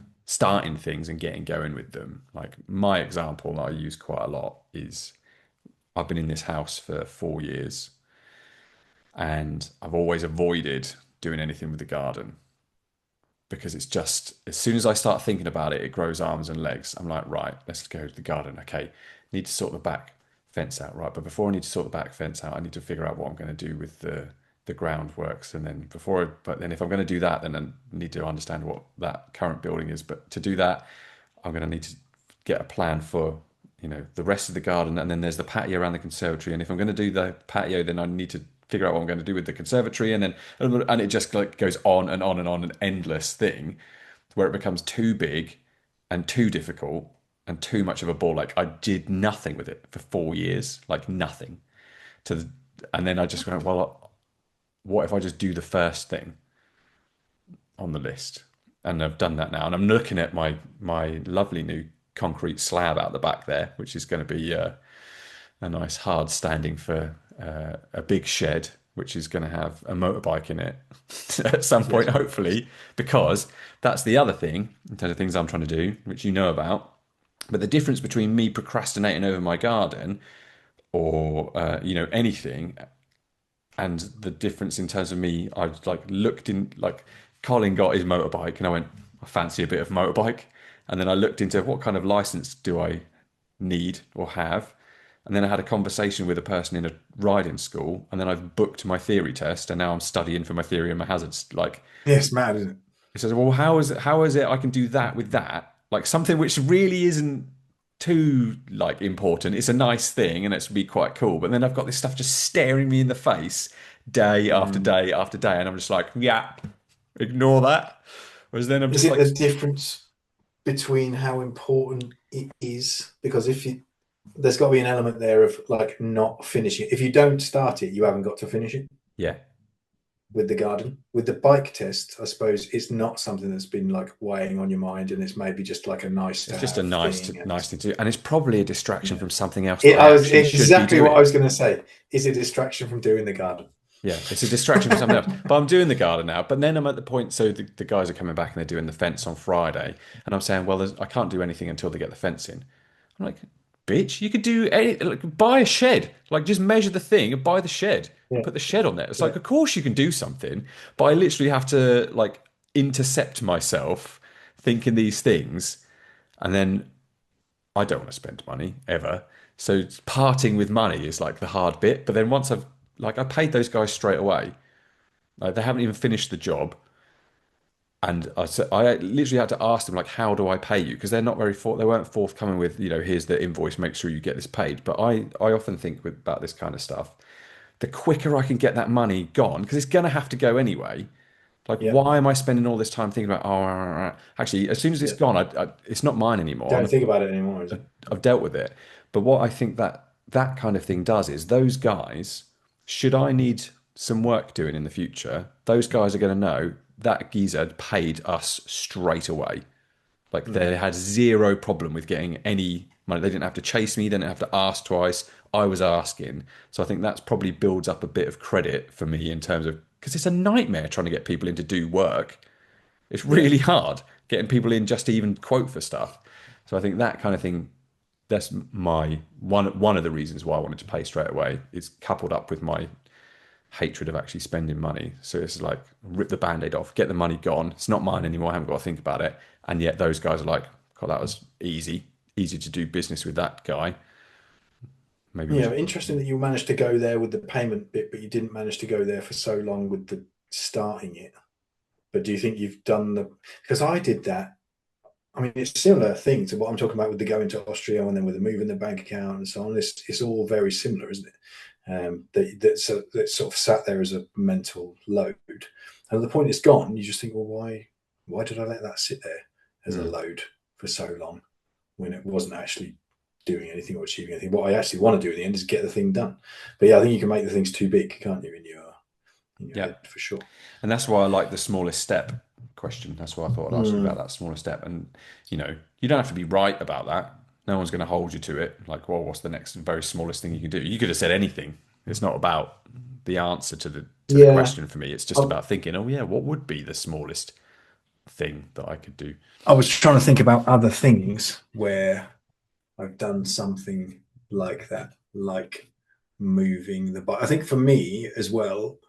[SPEAKER 1] things and getting going with them. Like my example that I use quite a lot is I've been in this house for 4 years and I've always avoided doing anything with the garden because it's just as soon as I start thinking about it, it grows arms and legs. I'm like, right, let's go to the garden. Okay, need to sort the back fence out, right? But before I need to sort the back fence out, I need to figure out what I'm going to do with the ground works, and then but then if I'm going to do that, then I need to understand what that current building is. But to do that, I'm going to need to get a plan for, the rest of the garden, and then there's the patio around the conservatory. And if I'm going to do the patio, then I need to figure out what I'm going to do with the conservatory, and it just like goes on and on and on, an endless thing, where it becomes too big and too difficult and too much of a ball. Like I did nothing with it for 4 years, like nothing. To the, and then I just went, well, what if I just do the first thing on the list? And I've done that now, and I'm looking at my lovely new concrete slab out the back there, which is going to be a nice hard standing for a big shed, which is going to have a motorbike in it at some point,
[SPEAKER 2] Yes.
[SPEAKER 1] hopefully, because that's the other thing in terms of things I'm trying to do, which you know about. But the difference between me procrastinating over my garden or anything, and the difference in terms of me, I like looked in, like Colin got his motorbike, and I went, I fancy a bit of motorbike, and then I looked into what kind of license do I need or have, and then I had a conversation with a person in a riding school, and then I've booked my theory test, and now I'm studying for my theory and my hazards. Like
[SPEAKER 2] Yes, mad, isn't it?
[SPEAKER 1] he says, well, how is it I can do that with that? Like something which really isn't too like important. It's a nice thing and it's be quite cool. But then I've got this stuff just staring me in the face day after
[SPEAKER 2] Mm.
[SPEAKER 1] day after day. And I'm just like, yeah, ignore that. Whereas then I'm
[SPEAKER 2] Is
[SPEAKER 1] just
[SPEAKER 2] it
[SPEAKER 1] like,
[SPEAKER 2] the difference between how important it is? Because if you, there's got to be an element there of like not finishing. If you don't start it, you haven't got to finish it.
[SPEAKER 1] yeah,
[SPEAKER 2] With the garden, with the bike test, I suppose it's not something that's been like weighing on your mind, and it's maybe just like a nice
[SPEAKER 1] it's
[SPEAKER 2] to
[SPEAKER 1] just a
[SPEAKER 2] have
[SPEAKER 1] nice
[SPEAKER 2] thing. And
[SPEAKER 1] nice thing to do. And it's probably a distraction
[SPEAKER 2] yeah,
[SPEAKER 1] from something else that I
[SPEAKER 2] I was
[SPEAKER 1] actually should be
[SPEAKER 2] exactly what I
[SPEAKER 1] doing.
[SPEAKER 2] was going to say. Is a distraction from doing the garden.
[SPEAKER 1] Yeah, it's a distraction from something else. But I'm doing the garden now. But then I'm at the point, so the guys are coming back and they're doing the fence on Friday. And I'm saying, well, I can't do anything until they get the fence in. I'm like, bitch, you could do any, like, buy a shed. Like, just measure the thing and buy the shed and
[SPEAKER 2] Yeah,
[SPEAKER 1] put the shed on there. It's like,
[SPEAKER 2] yeah,
[SPEAKER 1] of course you can do something, but I literally have to, like, intercept myself thinking these things. And then I don't want to spend money ever. So parting with money is like the hard bit. But then once I paid those guys straight away. Like, they haven't even finished the job. And I literally had to ask them, like, how do I pay you? Because they're not they weren't forthcoming with, here's the invoice, make sure you get this paid. But I often think about this kind of stuff. The quicker I can get that money gone, because it's going to have to go anyway. Like,
[SPEAKER 2] yeah,
[SPEAKER 1] why am I spending all this time thinking about, actually, as soon as it's
[SPEAKER 2] yeah.
[SPEAKER 1] gone, it's not mine anymore.
[SPEAKER 2] Don't think about it anymore, is it?
[SPEAKER 1] I've dealt with it. But what I think that kind of thing does is those guys, should I need some work doing in the future, those guys are going to know that geezer paid us straight away. Like
[SPEAKER 2] Mm.
[SPEAKER 1] they had zero problem with getting any money. They didn't have to chase me. They didn't have to ask twice. I was asking. So I think that's probably builds up a bit of credit for me in terms of, because it's a nightmare trying to get people in to do work. It's
[SPEAKER 2] Yeah,
[SPEAKER 1] really hard getting people in just to even quote for stuff. So I think that kind of thing, that's my one of the reasons why I wanted to pay straight away. Is coupled up with my hatred of actually spending money. So it's like rip the band-aid off, get the money gone. It's not mine anymore. I haven't got to think about it. And yet those guys are like, God, that was easy to do business with that guy. Maybe we
[SPEAKER 2] yeah.
[SPEAKER 1] should.
[SPEAKER 2] Interesting that you managed to go there with the payment bit, but you didn't manage to go there for so long with the starting it. But do you think you've done the? Because I did that. I mean, it's a similar thing to what I'm talking about with the going to Austria and then with the moving the bank account and so on. It's all very similar, isn't it? That sort of sat there as a mental load. And the point it's gone, you just think, well, why did I let that sit there as a
[SPEAKER 1] Mm.
[SPEAKER 2] load for so long when it wasn't actually doing anything or achieving anything? What I actually want to do in the end is get the thing done. But yeah, I think you can make the things too big, can't you, in your
[SPEAKER 1] Yeah.
[SPEAKER 2] head for sure.
[SPEAKER 1] And that's why I like the smallest step question. That's why I thought I'd ask you about
[SPEAKER 2] Mm,
[SPEAKER 1] that smallest step. And, you don't have to be right about that. No one's going to hold you to it. Like, well, what's the next very smallest thing you can do? You could have said anything. It's not about the answer to the
[SPEAKER 2] yeah,
[SPEAKER 1] question for me. It's just
[SPEAKER 2] I,
[SPEAKER 1] about thinking, oh yeah, what would be the smallest thing that I could do?
[SPEAKER 2] I was trying to think about other things where I've done something like that, like moving the bike. I think for me as well,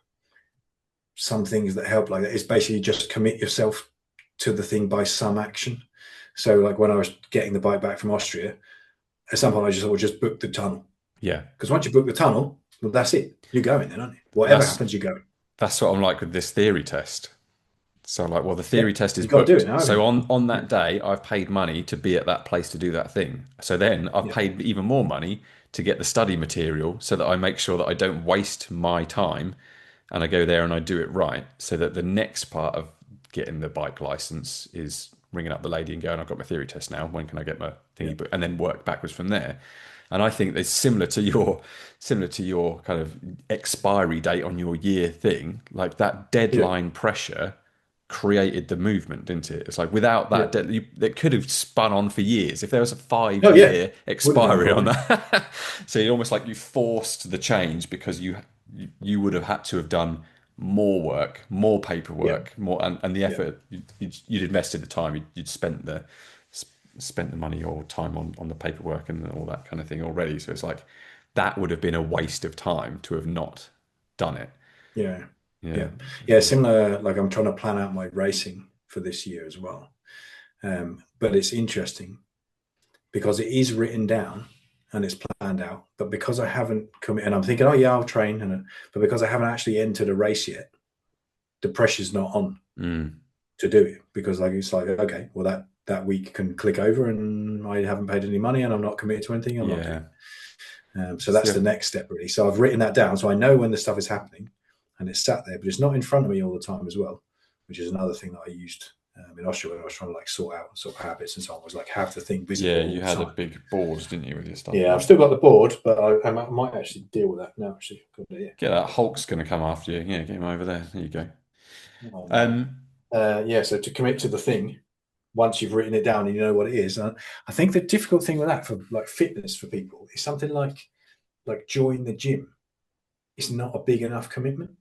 [SPEAKER 2] some things that help like that is basically just commit yourself to the thing by some action. So, like when I was getting the bike back from Austria, at some point I just thought, well, just book the tunnel.
[SPEAKER 1] Yeah,
[SPEAKER 2] Because once you book the tunnel, well, that's it. You're going then, aren't you? Whatever
[SPEAKER 1] that's
[SPEAKER 2] happens, you're going.
[SPEAKER 1] that's what I'm like with this theory test. So I'm like, well, the
[SPEAKER 2] Yeah,
[SPEAKER 1] theory test is
[SPEAKER 2] you've got to do
[SPEAKER 1] booked.
[SPEAKER 2] it now, haven't
[SPEAKER 1] So
[SPEAKER 2] you?
[SPEAKER 1] on
[SPEAKER 2] Yeah,
[SPEAKER 1] that day, I've paid money to be at that place to do that thing. So then I've
[SPEAKER 2] yeah,
[SPEAKER 1] paid even more money to get the study material so that I make sure that I don't waste my time and I go there and I do it right. So that the next part of getting the bike license is ringing up the lady and going, I've got my theory test now. When can I get my
[SPEAKER 2] yeah,
[SPEAKER 1] thingy? And then work backwards from there. And I think it's similar to your kind of expiry date on your year thing, like that
[SPEAKER 2] yeah,
[SPEAKER 1] deadline pressure created the movement, didn't it? It's like without
[SPEAKER 2] yeah.
[SPEAKER 1] that, it could have spun on for years if there was a five
[SPEAKER 2] Oh, yeah.
[SPEAKER 1] year
[SPEAKER 2] Would have done
[SPEAKER 1] expiry on
[SPEAKER 2] probably.
[SPEAKER 1] that. So you almost like you forced the change because you would have had to have done more work, more
[SPEAKER 2] Yeah,
[SPEAKER 1] paperwork, more and the
[SPEAKER 2] yeah,
[SPEAKER 1] effort you'd invested the time, you'd spent the money or time on the paperwork and all that kind of thing already. So it's like that would have been a waste of time to have not done it.
[SPEAKER 2] yeah,
[SPEAKER 1] Yeah.
[SPEAKER 2] yeah, yeah. Similar. Like I'm trying to plan out my racing for this year as well. But it's interesting because it is written down and it's planned out. But because I haven't come and I'm thinking, oh yeah, I'll train, but because I haven't actually entered a race yet, the pressure's not on
[SPEAKER 1] Mm.
[SPEAKER 2] to do it because like it's like okay, well that week can click over and I haven't paid any money and I'm not committed to anything. I'm not doing
[SPEAKER 1] Yeah.
[SPEAKER 2] it. So that's
[SPEAKER 1] So,
[SPEAKER 2] the next step really. So I've written that down so I know when the stuff is happening and it's sat there, but it's not in front of me all the time as well, which is another thing that I used in Austria when I was trying to like sort out sort of habits and so on. Was like have the thing visible
[SPEAKER 1] yeah,
[SPEAKER 2] all
[SPEAKER 1] you
[SPEAKER 2] the
[SPEAKER 1] had a
[SPEAKER 2] time.
[SPEAKER 1] big board, didn't you, with your stuff
[SPEAKER 2] Yeah, I've
[SPEAKER 1] on?
[SPEAKER 2] still got the board, but I might actually deal with that now. Actually, yeah,
[SPEAKER 1] Get that Hulk's going to come after you. Yeah, get him over there. There you go.
[SPEAKER 2] oh no.
[SPEAKER 1] Um,
[SPEAKER 2] Yeah, so to commit to the thing, once you've written it down and you know what it is, I think the difficult thing with that for like fitness for people is something like join the gym. It's not a big enough commitment.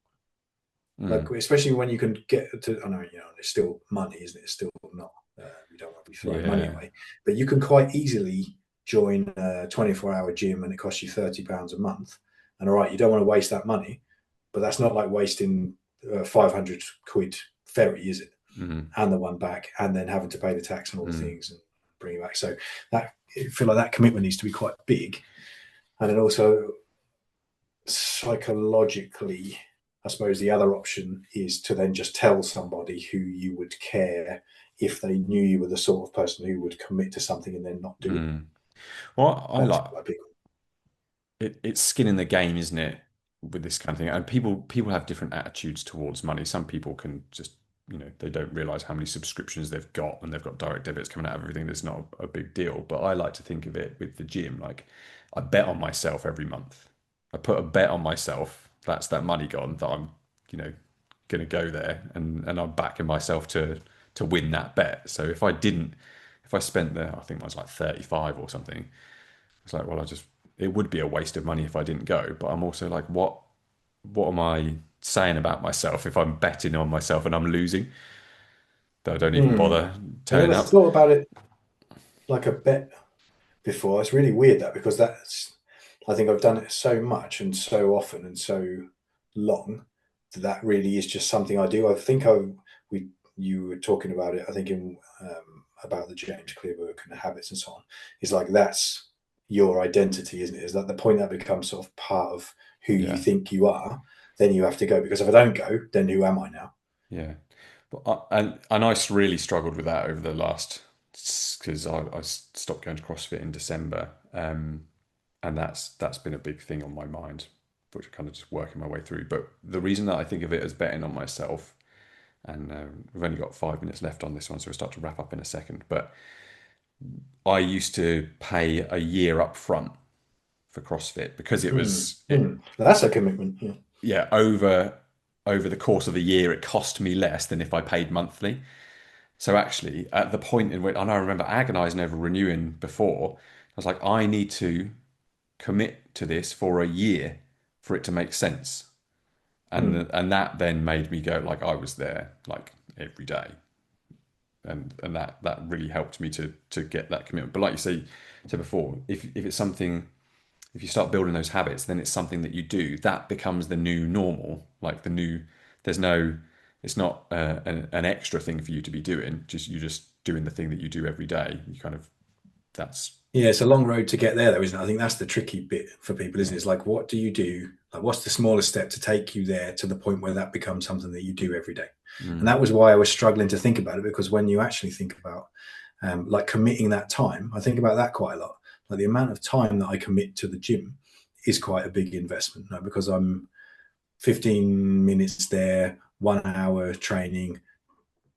[SPEAKER 2] Like
[SPEAKER 1] mm,
[SPEAKER 2] especially when you can get to, I know there's still money, isn't it? It's still not. You don't want to be throwing money
[SPEAKER 1] yeah.
[SPEAKER 2] away, but you can quite easily join a 24-hour gym and it costs you £30 a month. And all right, you don't want to waste that money, but that's not like wasting 500 quid ferry, is it?
[SPEAKER 1] Mm,
[SPEAKER 2] And the one back, and then having to pay the tax and all the
[SPEAKER 1] mm,
[SPEAKER 2] things and bring it back. So that I feel like that commitment needs to be quite big, and then also psychologically, I suppose the other option is to then just tell somebody who you would care if they knew you were the sort of person who would commit to something and then not do it.
[SPEAKER 1] mm. Well, I
[SPEAKER 2] That's
[SPEAKER 1] like
[SPEAKER 2] quite big.
[SPEAKER 1] it's skin in the game, isn't it? With this kind of thing, and people have different attitudes towards money. Some people can just, they don't realize how many subscriptions they've got and they've got direct debits coming out of everything. That's not a big deal. But I like to think of it with the gym like I bet on myself every month. I put a bet on myself. That's that money gone that I'm, you know, going to go there and I'm backing myself to win that bet. So if I spent I think it was like 35 or something. It's like, well, it would be a waste of money if I didn't go. But I'm also like, what am I saying about myself if I'm betting on myself and I'm losing? That I don't even
[SPEAKER 2] Hmm.
[SPEAKER 1] bother
[SPEAKER 2] I
[SPEAKER 1] turning
[SPEAKER 2] never
[SPEAKER 1] up.
[SPEAKER 2] thought about it like a bet before. It's really weird that because I think I've done it so much and so often and so long that that really is just something I do. I think we you were talking about it. I think in about the James Clear book and the habits and so on. It's like that's your identity, isn't it? Is that the point that becomes sort of part of who you
[SPEAKER 1] Yeah,
[SPEAKER 2] think you are? Then you have to go because if I don't go, then who am I now?
[SPEAKER 1] yeah. But and I really struggled with that over the last because I stopped going to CrossFit in December, and that's been a big thing on my mind, which I'm kind of just working my way through. But the reason that I think of it as betting on myself, and we've only got 5 minutes left on this one, so we'll start to wrap up in a second. But I used to pay a year up front for CrossFit because
[SPEAKER 2] That's a commitment. Yeah.
[SPEAKER 1] yeah, over the course of a year, it cost me less than if I paid monthly. So actually, at the point in which, and I remember agonizing over renewing before, I was like, I need to commit to this for a year for it to make sense.
[SPEAKER 2] Mm,
[SPEAKER 1] And that then made me go like I was there like every day. And that really helped me to get that commitment. But like you said before, if it's something, if you start building those habits, then it's something that you do. That becomes the new normal. Like the new, there's no, it's not an extra thing for you to be doing. Just you're just doing the thing that you do every day. You kind of
[SPEAKER 2] Yeah, it's a long road to get there, though, isn't it? I think that's the tricky bit for people, isn't it? It's like, what do you do? Like, what's the smallest step to take you there to the point where that becomes something that you do every day? And
[SPEAKER 1] Mm.
[SPEAKER 2] that was why I was struggling to think about it, because when you actually think about like committing that time, I think about that quite a lot. Like the amount of time that I commit to the gym is quite a big investment, you know, because I'm 15 minutes there, 1 hour training,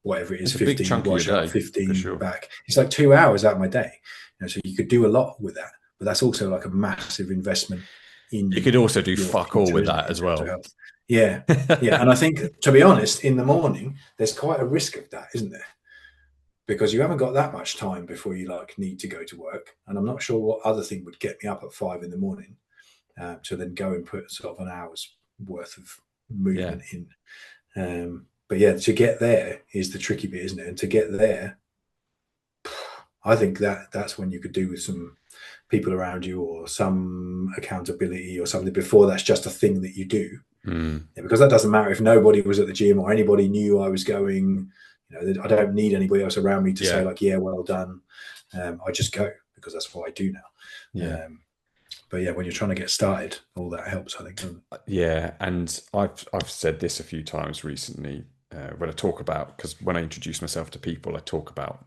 [SPEAKER 2] whatever it is,
[SPEAKER 1] It's a big
[SPEAKER 2] 15
[SPEAKER 1] chunk of your
[SPEAKER 2] wash up,
[SPEAKER 1] day, for
[SPEAKER 2] 15
[SPEAKER 1] sure.
[SPEAKER 2] back. It's like 2 hours out of my day. You know, so you could do a lot with that, but that's also like a massive investment
[SPEAKER 1] You
[SPEAKER 2] in
[SPEAKER 1] could also do
[SPEAKER 2] your
[SPEAKER 1] fuck all
[SPEAKER 2] future,
[SPEAKER 1] with
[SPEAKER 2] isn't
[SPEAKER 1] that
[SPEAKER 2] it? In
[SPEAKER 1] as
[SPEAKER 2] terms of
[SPEAKER 1] well.
[SPEAKER 2] health. Yeah. Yeah. And I think, to be honest, in the morning, there's quite a risk of that, isn't there? Because you haven't got that much time before you like need to go to work. And I'm not sure what other thing would get me up at 5 in the morning to then go and put sort of an hour's worth of
[SPEAKER 1] Yeah.
[SPEAKER 2] movement in. But yeah, to get there is the tricky bit, isn't it? And to get there, I think that's when you could do with some people around you or some accountability or something before that's just a thing that you do.
[SPEAKER 1] Mm.
[SPEAKER 2] Yeah, because that doesn't matter if nobody was at the gym or anybody knew I was going. You know, I don't need anybody else around me to say
[SPEAKER 1] Yeah.
[SPEAKER 2] like, "Yeah, well done." I just go because that's what I do now.
[SPEAKER 1] Yeah.
[SPEAKER 2] But yeah, when you're trying to get started, all that helps. I think. Doesn't it?
[SPEAKER 1] Yeah. And I've said this a few times recently when I talk about, because when I introduce myself to people, I talk about,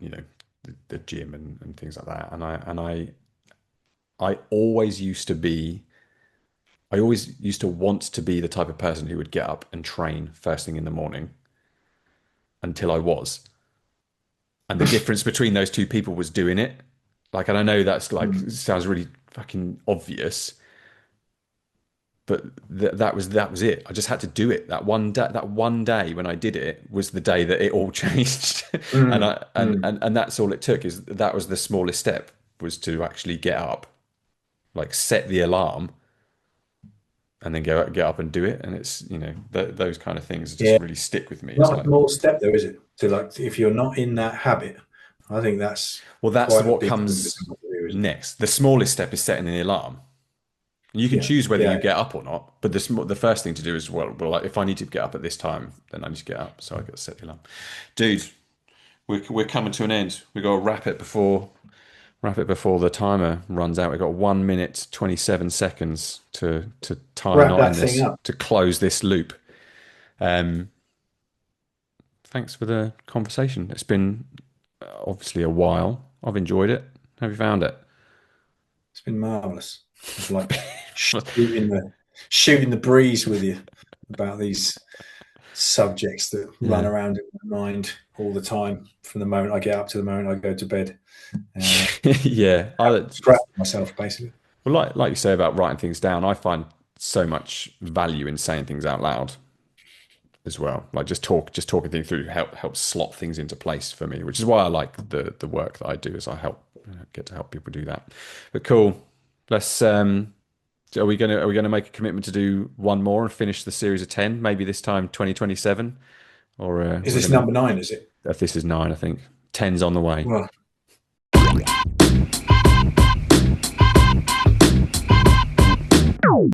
[SPEAKER 1] the gym and things like that. I always used to be, I always used to want to be the type of person who would get up and train first thing in the morning until I was. And the difference between those two people was doing it. Like, and I know that's like
[SPEAKER 2] Mm.
[SPEAKER 1] sounds really fucking obvious, but that was it. I just had to do it. That one day when I did it was the day that it all changed. and
[SPEAKER 2] Mm.
[SPEAKER 1] I and,
[SPEAKER 2] Mm.
[SPEAKER 1] and and that's all it took. Is that was the smallest step, was to actually get up, like set the alarm, and then get up and do it. And it's, those kind of things just
[SPEAKER 2] Yeah,
[SPEAKER 1] really stick with me. It's
[SPEAKER 2] not a
[SPEAKER 1] like,
[SPEAKER 2] small step though, is it? To like, if you're not in that habit, I think that's
[SPEAKER 1] well, that's
[SPEAKER 2] quite a
[SPEAKER 1] what
[SPEAKER 2] big thing for
[SPEAKER 1] comes
[SPEAKER 2] someone to do, isn't it?
[SPEAKER 1] next. The smallest step is setting the alarm. You can
[SPEAKER 2] Yeah,
[SPEAKER 1] choose whether you
[SPEAKER 2] yeah.
[SPEAKER 1] get up or not, but the first thing to do is, well, like, if I need to get up at this time, then I need to get up. So I got to set the alarm. Dude, we're coming to an end. We got to wrap it before the timer runs out. We've got 1 minute 27 seconds to tie a
[SPEAKER 2] Wrap
[SPEAKER 1] knot in
[SPEAKER 2] that thing
[SPEAKER 1] this,
[SPEAKER 2] up.
[SPEAKER 1] to close this loop. Um, Thanks for the conversation. It's been obviously a while. I've enjoyed it. Have you found it?
[SPEAKER 2] It's been marvelous. It's like shooting the breeze with you about these subjects that run
[SPEAKER 1] Yeah.
[SPEAKER 2] around in my mind all the time from the moment I get up to the moment I go to bed.
[SPEAKER 1] Yeah.
[SPEAKER 2] Scrap myself basically.
[SPEAKER 1] Well, like you say about writing things down, I find so much value in saying things out loud as well. Like just talking things through helps slot things into place for me, which is why I like the work that I do. Is I get to help people do that. But cool. Let's are we gonna make a commitment to do one more and finish the series of 10? Maybe this time 2027, or
[SPEAKER 2] Is
[SPEAKER 1] we're
[SPEAKER 2] this
[SPEAKER 1] gonna.
[SPEAKER 2] number 9? Is it?
[SPEAKER 1] If this is 9, I think ten's on the way.
[SPEAKER 2] Well,